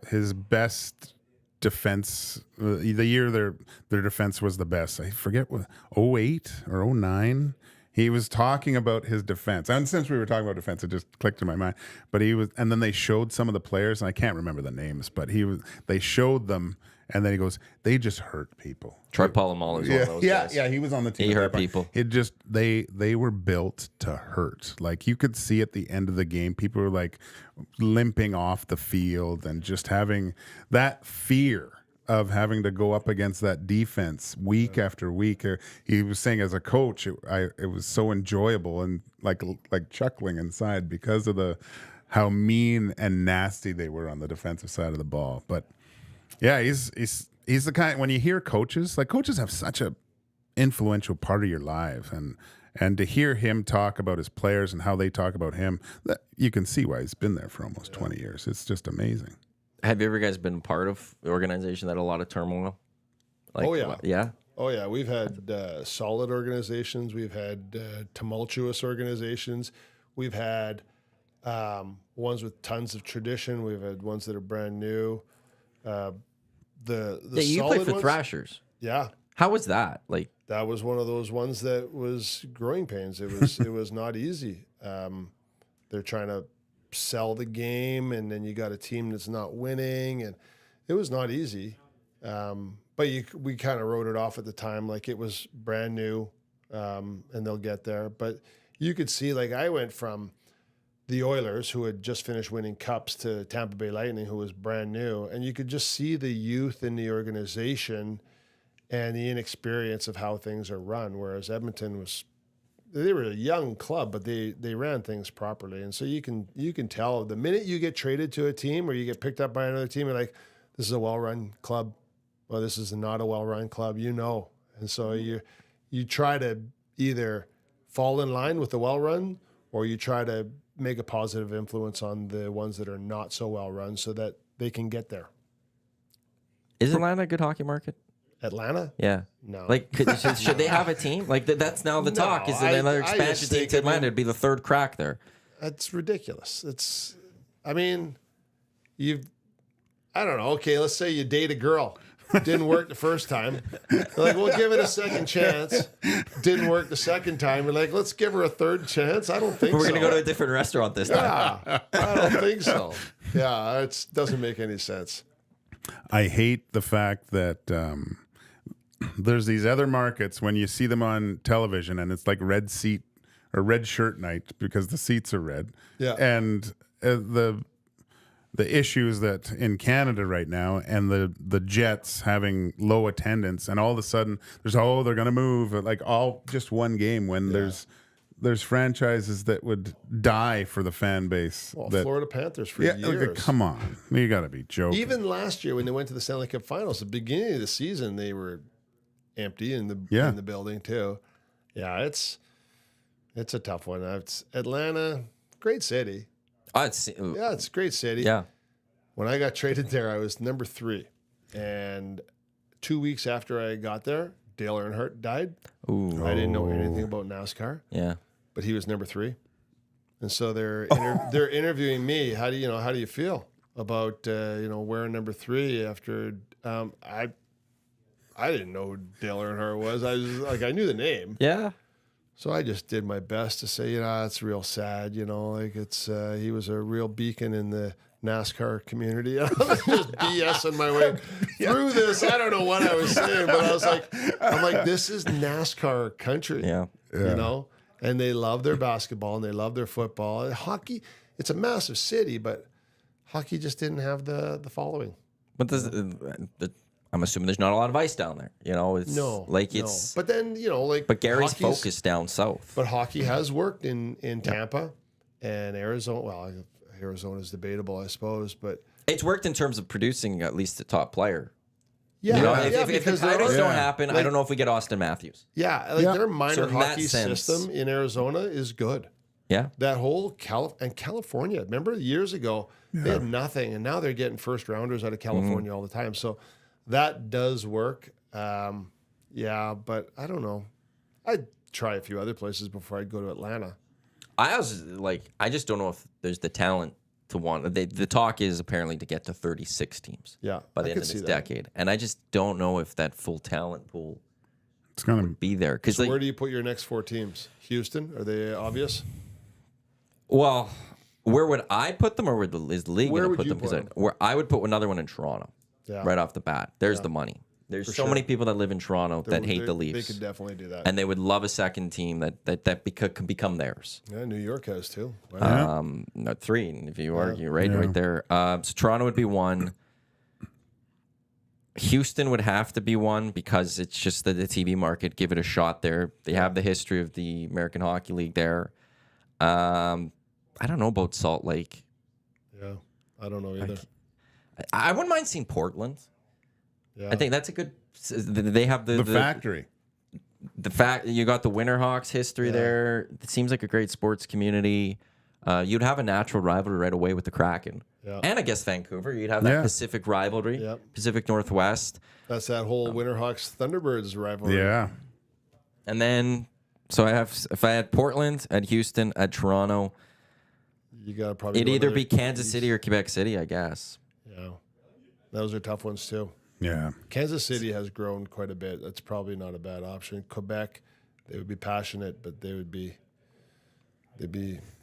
his best defense, the year their defense was the best. I forget what, '08 or '09. He was talking about his defense. And since we were talking about defense, it just clicked in my mind. But and then they showed some of the players, and I can't remember the names, but they showed them, and then he goes, they just hurt people.
Troy Polamalu is one of those guys.
Yeah, he was on the team.
He hurt people.
It just, they were built to hurt. Like, you could see at the end of the game, people were like limping off the field and just having that fear of having to go up against that defense week after week. He was saying, as a coach, it was so enjoyable and like chuckling inside because of how mean and nasty they were on the defensive side of the ball. But yeah, he's the kind, when you hear coaches, like, coaches have such a influential part of your life, and to hear him talk about his players and how they talk about him, that you can see why he's been there for almost 20 years. It's just amazing.
Have you ever guys been part of the organization that had a lot of turmoil? Like,
Oh, yeah.
Yeah?
Oh, yeah. We've had solid organizations. We've had tumultuous organizations. We've had ones with tons of tradition. We've had ones that are brand new. The
You
solid
played for
ones,
Thrashers.
Yeah.
How was that? Like,
That was one of those ones that was growing pains. It was not easy. They're trying to sell the game, and then you got a team that's not winning, and it was not easy. But we kind of wrote it off at the time like it was brand new, and they'll get there. But you could see, like, I went from the Oilers, who had just finished winning cups, to Tampa Bay Lightning, who was brand new, and you could just see the youth in the organization and the inexperience of how things are run, whereas Edmonton they were a young club, but they ran things properly. And so you can tell the minute you get traded to a team or you get picked up by another team, you're like, this is a well-run club, or this is not a well-run club, And so you try to either fall in line with the well-run, or you try to make a positive influence on the ones that are not so well-run so that they can get there.
is Atlanta a good hockey market?
Atlanta?
Yeah.
No.
Like, should they have a team? Like, that's now the talk. Is
I-
that another
I just
expansion team
think,
to Atlanta? It'd be the third crack there.
That's ridiculous. I don't know. Okay, let's say you date a girl. Didn't work the first time. You're like, we'll give it a second chance. Didn't work the second time. You're like, let's give her a third chance. I don't think so.
We're going to go to a different restaurant this time.
Yeah, I don't think so. Yeah, it doesn't make any sense.
I hate the fact that there's these other markets when you see them on television, and it's like red seat or red shirt night because the seats are red.
Yeah.
And the issues that in Canada right now, and the Jets having low attendance, and all of a sudden they're going to move, like, all just one game when there's franchises that would die for the fan base.
Well, Florida Panthers for years.
Come on, you got to be joking.
Even last year when they went to the Stanley Cup Finals, the beginning of the season they were empty in the building too. Yeah, it's a tough one. It's Atlanta, great city.
It's
a great city.
Yeah.
When I got traded there, I was number 3, and 2 weeks after I got there, Dale Earnhardt died.
Ooh.
I didn't know anything about NASCAR.
Yeah.
But he was number 3, and so they're interviewing me. How do you feel about wearing number 3 after I didn't know who Dale Earnhardt was. I was like, I knew the name.
Yeah.
So I just did my best to say, it's real sad, like it's he was a real beacon in the NASCAR community. I was just BSing my way through this. I don't know what I was saying, but I'm like, this is NASCAR country.
Yeah.
And they love their basketball and they love their football. And hockey, it's a massive city, but hockey just didn't have the following.
But I'm assuming there's not a lot of ice down there. It's
No. But then,
But Gary's
hockey's-
focused down south.
But hockey has worked in Tampa and Arizona. Well, Arizona's debatable, I suppose, but
It's worked in terms of producing at least a top player.
yeah,
If the
because
titles
they're-
don't happen, I don't know if we get Austin Matthews.
their minor
So in that
hockey
sense-
system in Arizona is good.
Yeah.
That whole California. Remember years ago they had nothing, and now they're getting first rounders out of California all the time. So that does work. But I don't know. I'd try a few other places before I'd go to Atlanta.
I just don't know if there's the talent to want. The talk is apparently to get to 36 teams.
Yeah,
by the
I
end
could
of
see
this
that.
decade, and I just don't know if that full talent pool
It's gonna
be there. Because
So where do you put your next 4 teams? Houston? Are they obvious?
well, where would I put them, or is the league
Where
going to
would
put
you
them?
put them?
Where I would put another one in Toronto,
Yeah.
right off the bat. There's
Yeah.
the money. There's
For
so
sure.
many people that live in Toronto that hate the
They
Leafs,
could definitely do that.
and they would love a second team that can become theirs.
Yeah, New York has too. Why not?
No, 3 if you argue, right there. So Toronto would be 1. Houston would have to be 1 because it's just the TV market. Give it a shot there. They have the history of the American Hockey League there. I don't know about Salt Lake.
Yeah, I don't know either.
I wouldn't mind seeing Portland.
Yeah.
I think that's a good. They have
the factory.
The fact you got the Winterhawks history there. It seems like a great sports community. You'd have a natural rivalry right away with the Kraken.
Yeah.
And I guess Vancouver. You'd have that
Yeah.
Pacific rivalry,
Yep.
Pacific Northwest.
That's that whole Winterhawks Thunderbirds rivalry.
Yeah.
And then, so if I had Portland, at Houston, at Toronto,
You got to probably
it'd
go
either
another
be Kansas
East.
City or Quebec City, I guess.
Yeah, those are tough ones too.
Yeah.
Kansas City has grown quite a bit. That's probably not a bad option. Quebec, they would be passionate, but they'd be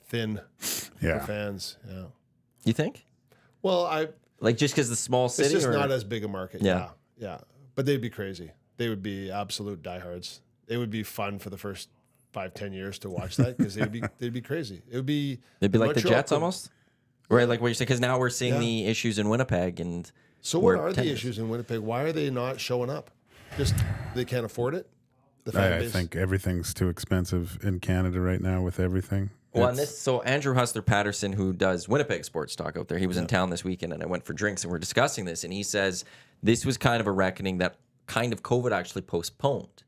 thin
Yeah.
for fans. Yeah.
You think?
Well,
Like just because the small city?
it's just
or?
not as big a market.
Yeah.
Yeah. But they'd be crazy. They would be absolute diehards. It would be fun for the first 5-10 years to watch that because they'd be crazy. It would be
They'd be like the
Montreal
Jets
could-
almost? Right, like what you're saying, because now we're seeing
Yeah.
the issues in Winnipeg. And
So what
where
are the
tennis-
issues in Winnipeg? Why are they not showing up? Just they can't afford it. The fan
I
base?
think everything's too expensive in Canada right now with everything.
Well, and
It's-
so Andrew Hustler Patterson, who does Winnipeg Sports Talk out there, he was in town this weekend, and I went for drinks, and we're discussing this, and he says this was kind of a reckoning that kind of COVID actually postponed.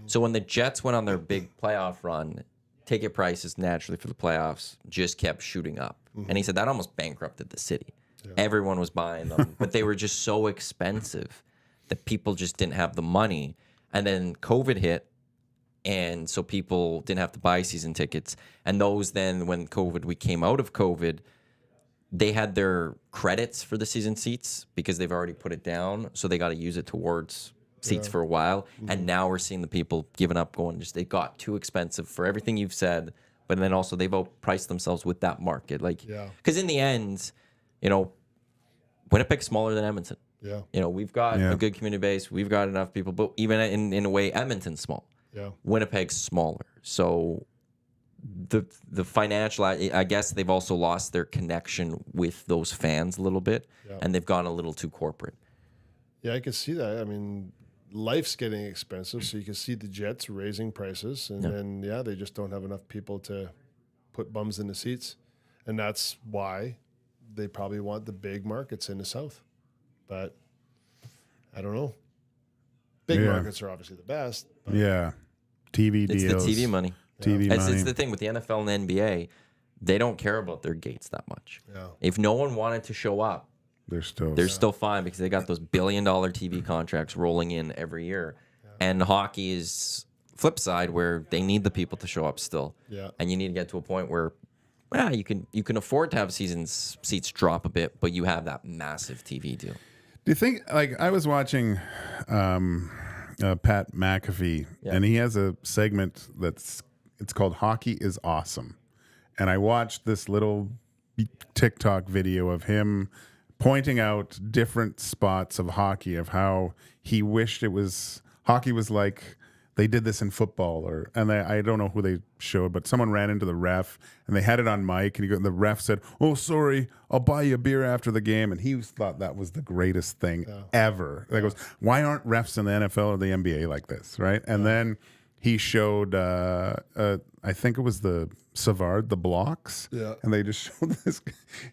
So when the Jets went on their big playoff run, ticket prices naturally for the playoffs just kept shooting up, and he said that almost bankrupted the city. Everyone was buying them, but they were just so expensive that people just didn't have the money. And then COVID hit. And so people didn't have to buy season tickets. And those then, when we came out of COVID, they had their credits for the season seats because they've already put it down. So they got to use it towards seats for a while. And now we're seeing the people giving up, going, just they got too expensive for everything you've said. But then also they've outpriced themselves with that market. Like, because in the end, Winnipeg's smaller than Edmonton.
Yeah.
We've got a good community base. We've got enough people. But even in a way, Edmonton's small.
Yeah.
Winnipeg's smaller. So the financial, I guess they've also lost their connection with those fans a little bit, and they've gone a little too corporate.
Yeah, I can see that. I mean, life's getting expensive, so you can see the Jets raising prices, and then they just don't have enough people to put bums in the seats, and that's why they probably want the big markets in the South. But I don't know. Big markets are obviously the best. But
yeah. TV
It's
deals.
the TV money.
TV money.
It's the thing with the NFL and the NBA. They don't care about their gates that much.
Yeah.
If no one wanted to show up,
They're still.
they're still fine because they got those billion-dollar TV contracts rolling in every year. And hockey is flip side where they need the people to show up still.
Yeah.
And you need to get to a point where you can afford to have seats drop a bit, but you have that massive TV deal.
Do you think, like, I was watching Pat McAfee, and he has a segment it's called Hockey is Awesome. And I watched this little TikTok video of him pointing out different spots of hockey, of how he wished hockey was like they did this in football, I don't know who they showed, but someone ran into the ref and they had it on mic, and the ref said, "Oh, sorry, I'll buy you a beer after the game," and he thought that was the greatest thing ever. Like, goes, why aren't refs in the NFL or the NBA like this, right? And then he showed, I think it was the Savard, the blocks.
Yeah.
And they just showed this.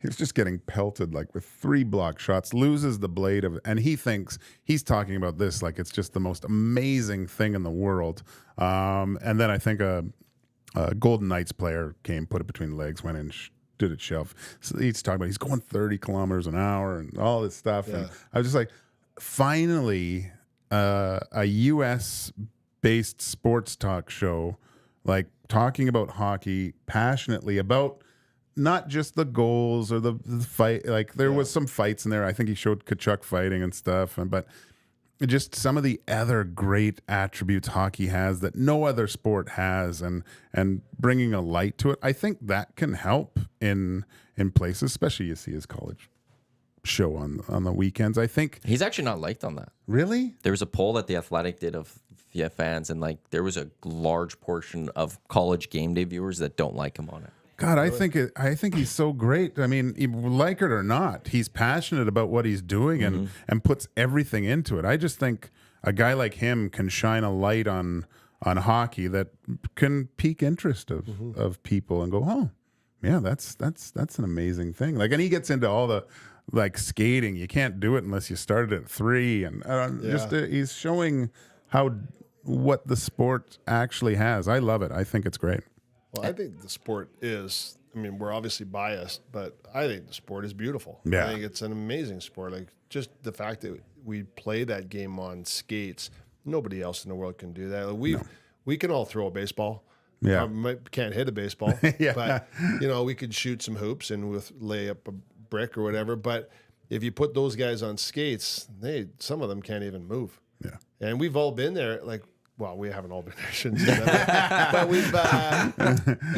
He's just getting pelted like with 3 block shots, loses the blade and he thinks he's talking about this like it's just the most amazing thing in the world. And then I think a Golden Knights player came, put it between the legs, went in, did it shelf. So he's talking about he's going 30 kilometers an hour and all this stuff. And I was just like, finally, a U.S. based sports talk show, like talking about hockey passionately, about not just the goals or the fight. Like there was some fights in there. I think he showed Kachuk fighting and stuff, but just some of the other great attributes hockey has that no other sport has, and bringing a light to it. I think that can help in places, especially you see his college show on the weekends. I think
he's actually not liked on that.
Really?
There was a poll that The Athletic did of fans, and like there was a large portion of college game day viewers that don't like him on it.
God, I think he's so great. I mean, like it or not, he's passionate about what he's doing and puts everything into it. I just think a guy like him can shine a light on hockey that can pique interest of people and go, oh, yeah, that's an amazing thing. Like, and he gets into all the like skating. You can't do it unless you started at 3, and he's showing what the sport actually has. I love it. I think it's great.
Well, I think the sport is, I mean, we're obviously biased, but I think the sport is beautiful.
Yeah.
I think it's an amazing sport. Like, just the fact that we play that game on skates, nobody else in the world can do that. Like, we can all throw a baseball.
Yeah.
Can't hit a baseball.
Yeah.
But, we could shoot some hoops and lay up a brick or whatever. But if you put those guys on skates, some of them can't even move.
Yeah.
And we've all been there, like, well, we haven't all been there, shouldn't say that. But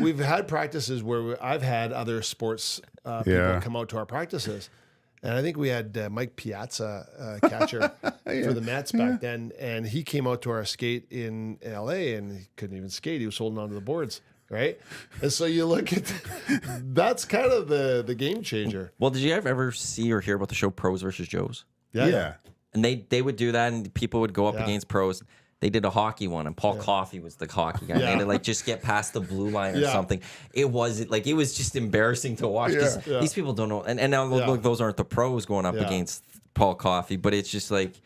we've had practices where I've had other sports people come out to our practices, and I think we had Mike Piazza, catcher for the Mets back then, and he came out to our skate in LA, and he couldn't even skate; he was holding onto the boards, right? And so you look at that's kind of the game changer.
Well, did you ever see or hear about the show Pros versus Joes?
Yeah.
And they would do that, and people would go up against pros. They did a hockey one, and Paul Coffey was the hockey guy. They had to like just get past the blue line or something. It was just embarrassing to watch because these people don't know. And now look, those aren't the pros going up against Paul Coffey, but it's just like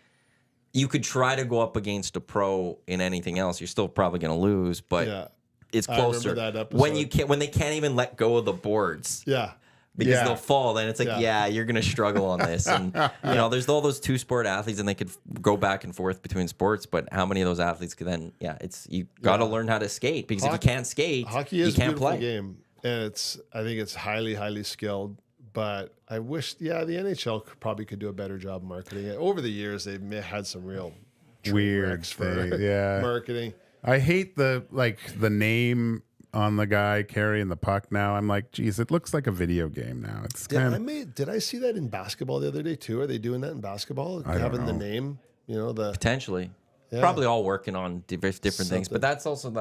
you could try to go up against a pro in anything else. You're still probably going to lose, but it's closer.
I remember that episode.
When they can't even let go of the boards.
Yeah.
Because they'll fall, then it's like, you're going to struggle on this. And, there's all those two-sport athletes, and they could go back and forth between sports, but how many of those athletes could then, you got to learn how to skate, because if you can't skate,
hockey is
you can't
a beautiful
play.
game, and I think it's highly, highly skilled, but I wish, the NHL probably could do a better job marketing it. Over the years, they've had some real
weird
for marketing.
I hate the name on the guy carrying the puck now. I'm like, geez, it looks like a video game now. It's
Did I see that in basketball the other day too? Are they doing that in basketball? Having the name,
Potentially. Probably all working on different things, but that's also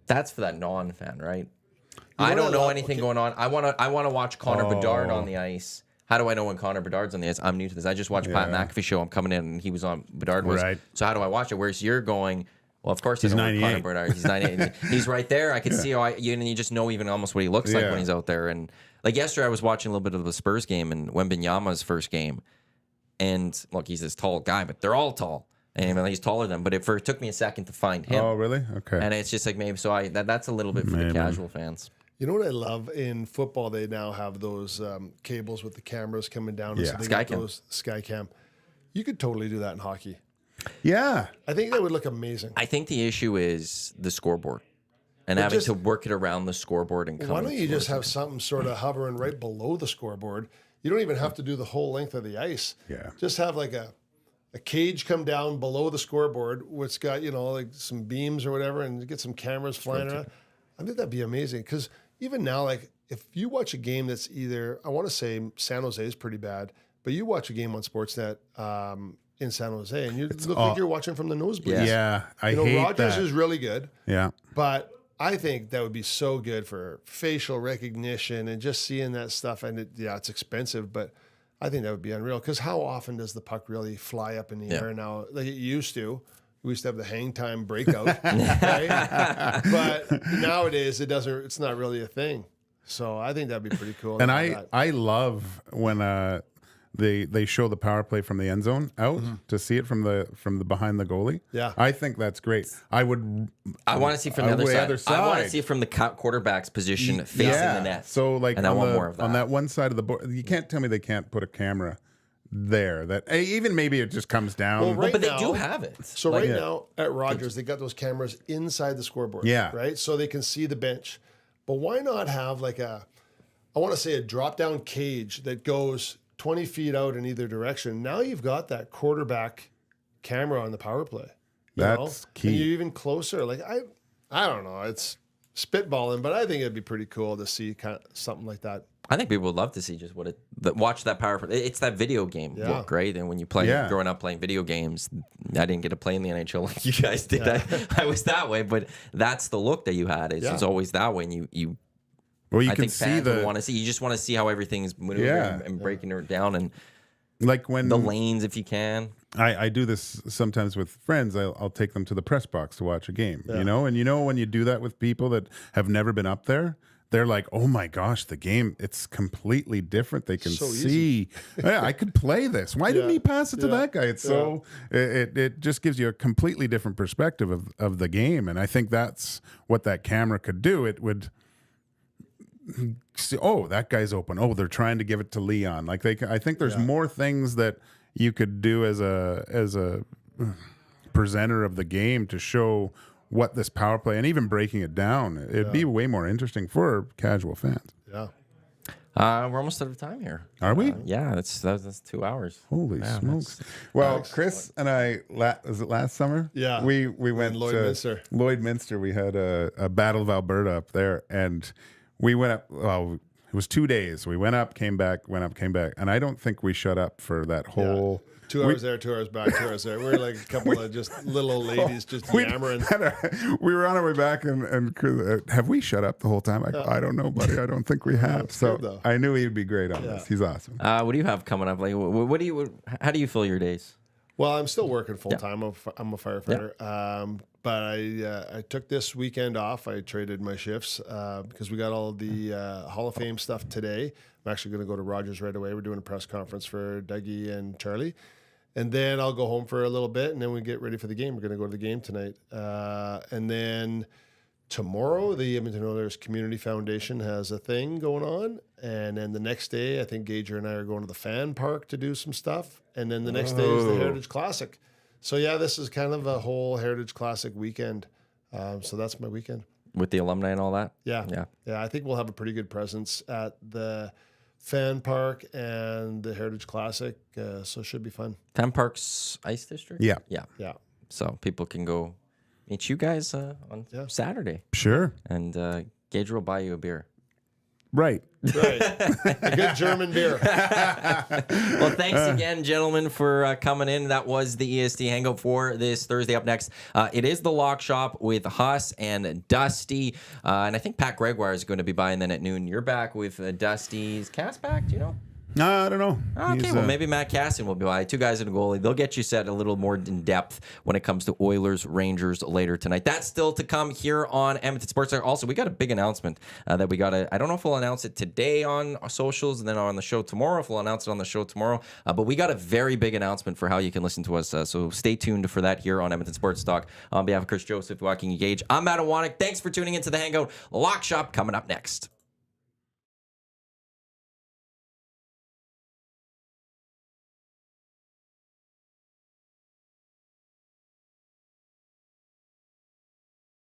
that's for that non-fan, right? I don't know anything going on. I want to watch Connor Bedard on the ice. How do I know when Connor Bedard's on the ice? I'm new to this. I just watched Pat McAfee show. I'm coming in, and he was on. Bedard was. Right. So how do I watch it? Whereas you're going, well, of course he's 98. Connor Bedard. He's 98. He's right there. I can see and you just know even almost what he looks like when he's out there. And like yesterday, I was watching a little bit of the Spurs game and Wembanyama's first game. And look, he's this tall guy, but they're all tall. And he's taller than them. But it took me a second to find him.
Oh, really? Okay.
And it's just like maybe that's a little bit for the casual fans.
You know what I love in football? They now have those cables with the cameras coming down.
Yeah.
So they got those Skycam. You could totally do that in hockey.
Yeah.
I think that would look amazing.
I think the issue is the scoreboard and having to work it around the scoreboard and come.
Why don't you just have something sort of hovering right below the scoreboard? You don't even have to do the whole length of the ice.
Yeah.
Just have like a cage come down below the scoreboard, which got, like some beams or whatever, and get some cameras flying around. I think that'd be amazing. Because even now, like if you watch a game that's either, I want to say San Jose is pretty bad, but you watch a game on Sportsnet in San Jose, and you look like you're watching from the nosebleeds.
Yeah, I hate
Rogers
that.
is really good.
Yeah,
but I think that would be so good for facial recognition and just seeing that stuff. And it's expensive, but I think that would be unreal. Because how often does the puck really fly up in the air now? Like it used to. We used to have the hang time breakout, right? But nowadays it doesn't. It's not really a thing. So I think that'd be pretty cool.
And I love when they show the power play from the end zone out to see it from the behind the goalie.
Yeah,
I think that's great. I want
to see from the other side. I want to see it from the quarterback's position facing the net.
So like
and I want more of that.
On that one side of the board, you can't tell me they can't put a camera there. That even maybe it just comes down.
Well,
but they do have it.
So now at Rogers, they got those cameras inside the scoreboard.
Yeah.
Right. So they can see the bench. But why not have like a I want to say a drop down cage that goes 20 feet out in either direction. Now you've got that quarterback camera on the power play.
That's key.
And you're even closer. Like I don't know. It's spitballing, but I think it'd be pretty cool to see kind of something like that.
I think people would love to see just watch that power. It's that video game look, right? And when you play, growing up playing video games, I didn't get to play in the NHL like you guys did. I was that way, but that's the look that you had. It's always that way. And you
well, you
I
can
think
see
fans want to see. You just want to see how everything's maneuvering and breaking it down, and
like when
the lanes, if you can.
I do this sometimes with friends. I'll take them to the press box to watch a game, you know? And when you do that with people that have never been up there, they're like, oh my gosh, the game, it's completely different. They can see, I could play this. Why didn't he pass it to that guy? It's so, it just gives you a completely different perspective of the game. And I think that's what that camera could do. It would see, oh, that guy's open. Oh, they're trying to give it to Leon. Like I think there's more things that you could do as a presenter of the game to show what this power play and even breaking it down. It'd be way more interesting for casual fans.
Yeah.
We're almost out of time here.
Are we?
Yeah, that's 2 hours.
Holy smokes! Well, Chris and I, was it last summer?
Yeah,
we went
to
Lloydminster. We had a Battle of Alberta up there, and we went up. Well, it was 2 days. We went up, came back, went up, came back, and I don't think we shut up for that whole.
2 hours there, 2 hours back, 2 hours there. We're like a couple of just little old ladies just yammering.
We were on our way back, and have we shut up the whole time? I don't know, buddy. I don't think we have. So
good,
I knew he'd be great on this. He's awesome.
What do you have coming up? Like, how do you fill your days?
Well, I'm still working full time. I'm a firefighter. But I took this weekend off. I traded my shifts because we got all of the Hall of Fame stuff today. I'm actually going to go to Rogers right away. We're doing a press conference for Dougie and Charlie. And then I'll go home for a little bit, and then we get ready for the game. We're going to go to the game tonight. And then tomorrow, the Edmonton Oilers Community Foundation has a thing going on. And then the next day, I think Gager and I are going to the fan park to do some stuff. And then the next day is the Heritage Classic. So, yeah, this is kind of a whole Heritage Classic weekend. So that's my weekend.
With the alumni and all that?
Yeah. I think we'll have a pretty good presence at the fan park and the Heritage Classic. So it should be fun.
Fan Park's Ice District?
Yeah.
So people can go meet you guys on Saturday.
Sure.
And Gage will buy you a beer.
Right.
A good German beer.
Well, thanks again, gentlemen, for coming in. That was the EST Hangout for this Thursday. Up next, it is the Lock Shop with Huss and Dusty. And I think Pat Gregoire is going to be by, and then at noon, you're back with Dusty's cast back. Do you know?
No, I don't know.
Okay, well, maybe Matt Casson will be by. Two guys in a goalie. They'll get you set a little more in depth when it comes to Oilers, Rangers later tonight. That's still to come here on Edmonton Sports. Also, we got a big announcement that we got to, I don't know if we'll announce it today on our socials and then on the show tomorrow, if we'll announce it on the show tomorrow. But we got a very big announcement for how you can listen to us. So stay tuned for that here on Edmonton Sports Talk. On behalf of Chris Joseph, Joaquin Gage, I'm Matt Iwanyk. Thanks for tuning into the Hangout. Lock Shop coming up next.